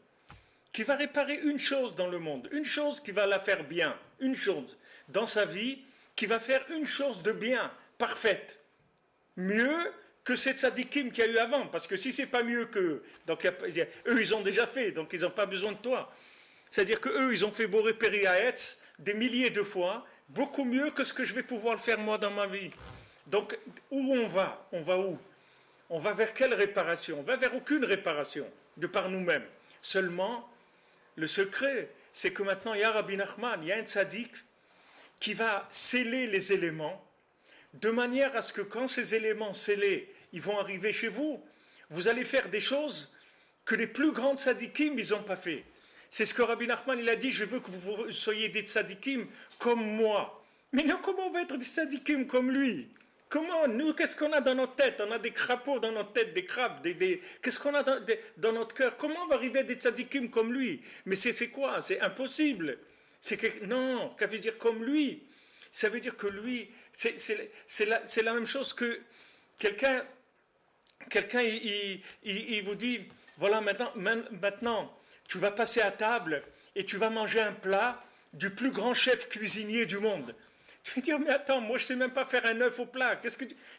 qui va réparer une chose dans le monde, une chose qui va la faire bien, une chose dans sa vie, qui va faire une chose de bien, parfaite, mieux que ces tzadikim qu'il y a eu avant, parce que si c'est pas mieux qu'eux, donc eux ils ont déjà fait, donc ils n'ont pas besoin de toi. C'est-à-dire qu'eux, ils ont fait Boré Péri Haetz des milliers de fois, beaucoup mieux que ce que je vais pouvoir le faire moi dans ma vie. Donc, où on va? On va où? On va vers quelle réparation? On va vers aucune réparation, de par nous-mêmes. Seulement, le secret, c'est que maintenant, il y a Rabbi Nachman, il y a un tzaddik qui va sceller les éléments, de manière à ce que quand ces éléments scellés, ils vont arriver chez vous, vous allez faire des choses que les plus grands tzaddikim, ils n'ont pas fait. C'est ce que Rabbi Nachman il a dit, je veux que vous soyez des tzadikim comme moi. Mais non, comment on va être des tzadikim comme lui? Comment? Nous, qu'est-ce qu'on a dans notre tête? On a des crapauds dans notre tête, des crabes, qu'est-ce qu'on a dans notre cœur? Comment on va arriver à des tzadikim comme lui? Mais c'est quoi? C'est impossible. Non, ça veut dire comme lui. Ça veut dire que lui, c'est la même chose que quelqu'un il vous dit, voilà, maintenant, tu vas passer à table et tu vas manger un plat du plus grand chef cuisinier du monde. Tu vas dire, mais attends, moi je ne sais même pas faire un œuf au plat.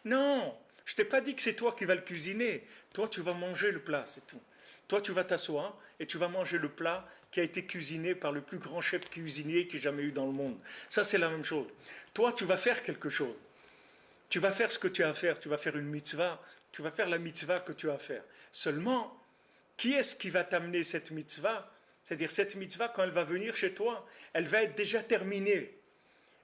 Non, je ne t'ai pas dit que c'est toi qui vas le cuisiner. Toi, tu vas manger le plat, c'est tout. Toi, tu vas t'asseoir et tu vas manger le plat qui a été cuisiné par le plus grand chef cuisinier qu'il y ait jamais eu dans le monde. Ça, c'est la même chose. Toi, tu vas faire quelque chose. Tu vas faire ce que tu as à faire. Tu vas faire une mitzvah. Tu vas faire la mitzvah que tu as à faire. Seulement, qui est-ce qui va t'amener cette mitzvah? C'est-à-dire cette mitzvah, quand elle va venir chez toi, elle va être déjà terminée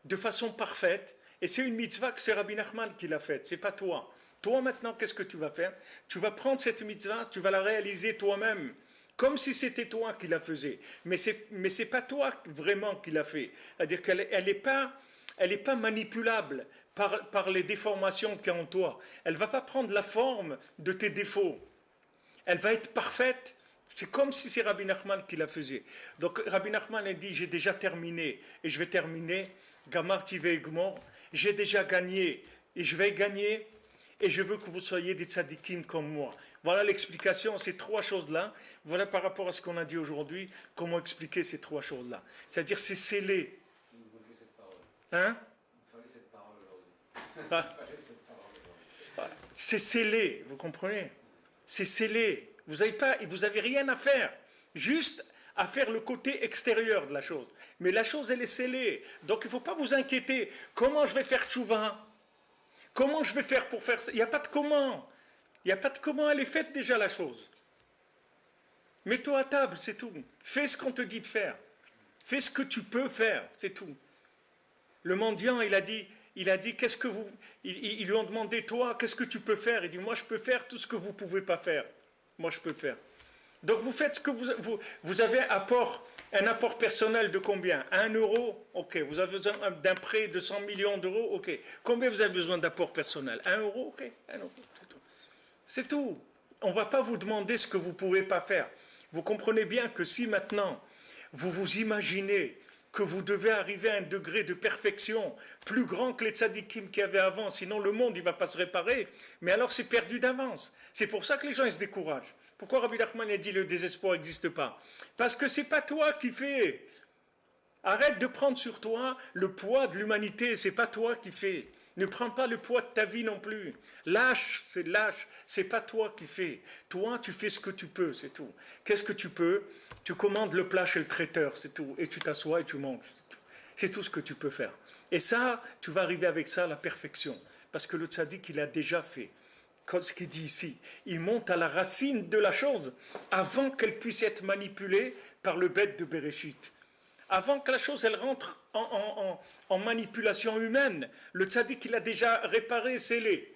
de façon parfaite. Et c'est une mitzvah que c'est Rabbi Nachman qui l'a faite, c'est pas toi. Toi maintenant, qu'est-ce que tu vas faire? Tu vas prendre cette mitzvah, tu vas la réaliser toi-même comme si c'était toi qui la faisais. Mais c'est pas toi vraiment qui l'a fait. C'est-à-dire qu'elle elle est pas manipulable par les déformations qu'il y a en toi. Elle va pas prendre la forme de tes défauts. Elle va être parfaite. C'est comme si c'est Rabbi Nachman qui la faisait. Donc Rabbi Nachman a dit, j'ai déjà terminé et je vais terminer. Gamar tive egmor, j'ai déjà gagné et je vais gagner et je veux que vous soyez des tzadikim comme moi. Voilà l'explication, ces trois choses-là. Voilà par rapport à ce qu'on a dit aujourd'hui, comment expliquer ces trois choses-là. C'est-à-dire c'est scellé. Il nous manquait cette parole. Hein? Il fallait cette parole aujourd'hui. Ah. Il fallait cette parole aujourd'hui. C'est scellé, vous comprenez? C'est scellé. Vous n'avez rien à faire. Juste à faire le côté extérieur de la chose. Mais la chose, elle est scellée. Donc il ne faut pas vous inquiéter. Comment je vais faire tchouva? Comment je vais faire pour faire ça? Il n'y a pas de comment. Il n'y a pas de comment, elle est faite déjà la chose. Mets-toi à table, c'est tout. Fais ce qu'on te dit de faire. Fais ce que tu peux faire, c'est tout. Le mendiant, il a dit, qu'est-ce que vous... Ils lui ont demandé, toi, qu'est-ce que tu peux faire? Il dit, moi je peux faire tout ce que vous ne pouvez pas faire. Moi je peux faire. Donc vous faites ce que vous avez un apport personnel de combien? 1 euro? Ok. Vous avez besoin d'un prêt de 100 millions d'euros? Ok. Combien vous avez besoin d'apport personnel? 1 euro? Ok. 1 euro, c'est tout. C'est tout. On ne va pas vous demander ce que vous ne pouvez pas faire. Vous comprenez bien que si maintenant vous vous imaginez que vous devez arriver à un degré de perfection plus grand que les tzadikim qu'il y avait avant, sinon le monde il ne va pas se réparer, mais alors c'est perdu d'avance. C'est pour ça que les gens ils se découragent. Pourquoi Rabbi Nachman a dit le désespoir n'existe pas? Parce que ce n'est pas toi qui fais. Arrête de prendre sur toi le poids de l'humanité, ce n'est pas toi qui fais. Ne prends pas le poids de ta vie non plus. Lâche, c'est pas toi qui fais. Toi, tu fais ce que tu peux, c'est tout. Qu'est-ce que tu peux? Tu commandes le plat chez le traiteur, c'est tout. Et tu t'assois et tu manges, c'est tout. C'est tout ce que tu peux faire. Et ça, tu vas arriver avec ça à la perfection. Parce que le tzaddik, il a déjà fait. Comme ce qu'il dit ici, il monte à la racine de la chose avant qu'elle puisse être manipulée par le bête de Bereshit. Avant que la chose elle rentre en manipulation humaine, le tzaddik il a déjà réparé, scellé.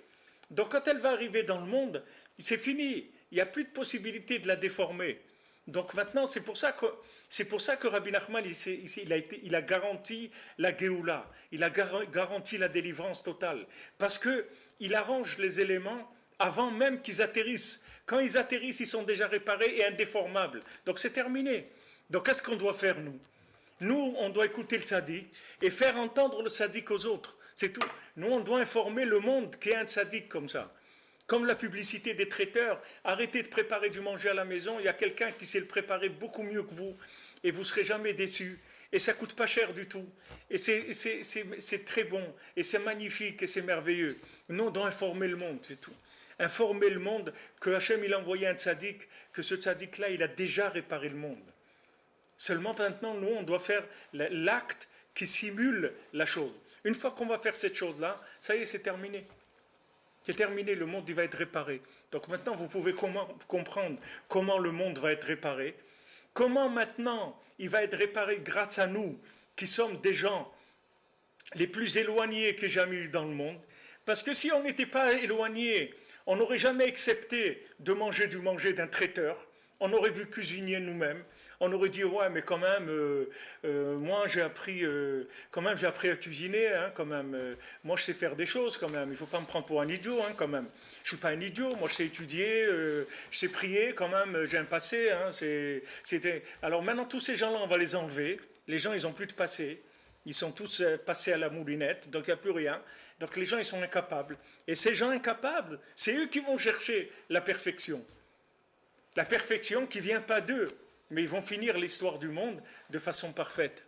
Donc quand elle va arriver dans le monde, c'est fini. Il n'y a plus de possibilité de la déformer. Donc maintenant, c'est pour ça que Rabbi Nachman il a garanti la Géoula, il a garanti la délivrance totale. Parce qu'il arrange les éléments avant même qu'ils atterrissent. Quand ils atterrissent, ils sont déjà réparés et indéformables. Donc c'est terminé. Donc qu'est-ce qu'on doit faire nous? Nous, on doit écouter le tzaddik et faire entendre le tzaddik aux autres. C'est tout. Nous, on doit informer le monde qu'il y a un tzaddik comme ça. Comme la publicité des traiteurs. Arrêtez de préparer du manger à la maison. Il y a quelqu'un qui sait le préparer beaucoup mieux que vous. Et vous ne serez jamais déçus. Et ça ne coûte pas cher du tout. Et c'est très bon. Et c'est magnifique. Et c'est merveilleux. Nous, on doit informer le monde. C'est tout. Informer le monde que Hachem, il a envoyé un tzaddik. Que ce tzaddik-là, il a déjà réparé le monde. Seulement maintenant, nous, on doit faire l'acte qui simule la chose. Une fois qu'on va faire cette chose-là, ça y est, c'est terminé. C'est terminé, le monde il va être réparé. Donc maintenant, vous pouvez comprendre comment le monde va être réparé. Comment maintenant il va être réparé grâce à nous, qui sommes des gens les plus éloignés qu'il y ait jamais eu dans le monde. Parce que si on n'était pas éloignés, on n'aurait jamais accepté de manger du manger d'un traiteur. On aurait vu cuisiner nous-mêmes. On aurait dit ouais mais quand même moi j'ai appris à cuisiner hein, quand même moi je sais faire des choses quand même, il faut pas me prendre pour un idiot hein, quand même, je suis pas un idiot, moi je sais étudier, je sais prier quand même, j'ai un passé hein, alors maintenant tous ces gens-là on va les enlever, les gens ils ont plus de passé, ils sont tous passés à la moulinette, donc il n'y a plus rien, donc les gens ils sont incapables, et ces gens incapables c'est eux qui vont chercher la perfection qui vient pas d'eux, mais ils vont finir l'histoire du monde de façon parfaite.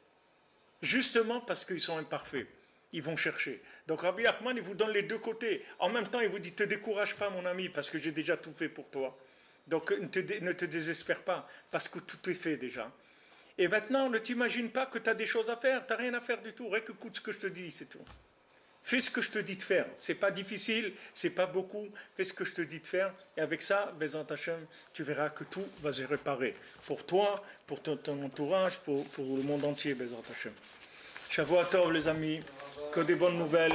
Justement parce qu'ils sont imparfaits. Ils vont chercher. Donc Rabbi Nachman, il vous donne les deux côtés. En même temps, il vous dit, te décourage pas mon ami, parce que j'ai déjà tout fait pour toi. Donc ne te désespère pas, parce que tout est fait déjà. Et maintenant, ne t'imagine pas que tu as des choses à faire. Tu n'as rien à faire du tout. Rien que écoute ce que je te dis, c'est tout. Fais ce que je te dis de faire. C'est pas difficile, c'est pas beaucoup. Fais ce que je te dis de faire. Et avec ça, Bezrat Hashem, tu verras que tout va se réparer. Pour toi, pour ton entourage, pour le monde entier, Bezrat Hashem. Shavua Tov, les amis. Que des bonnes nouvelles.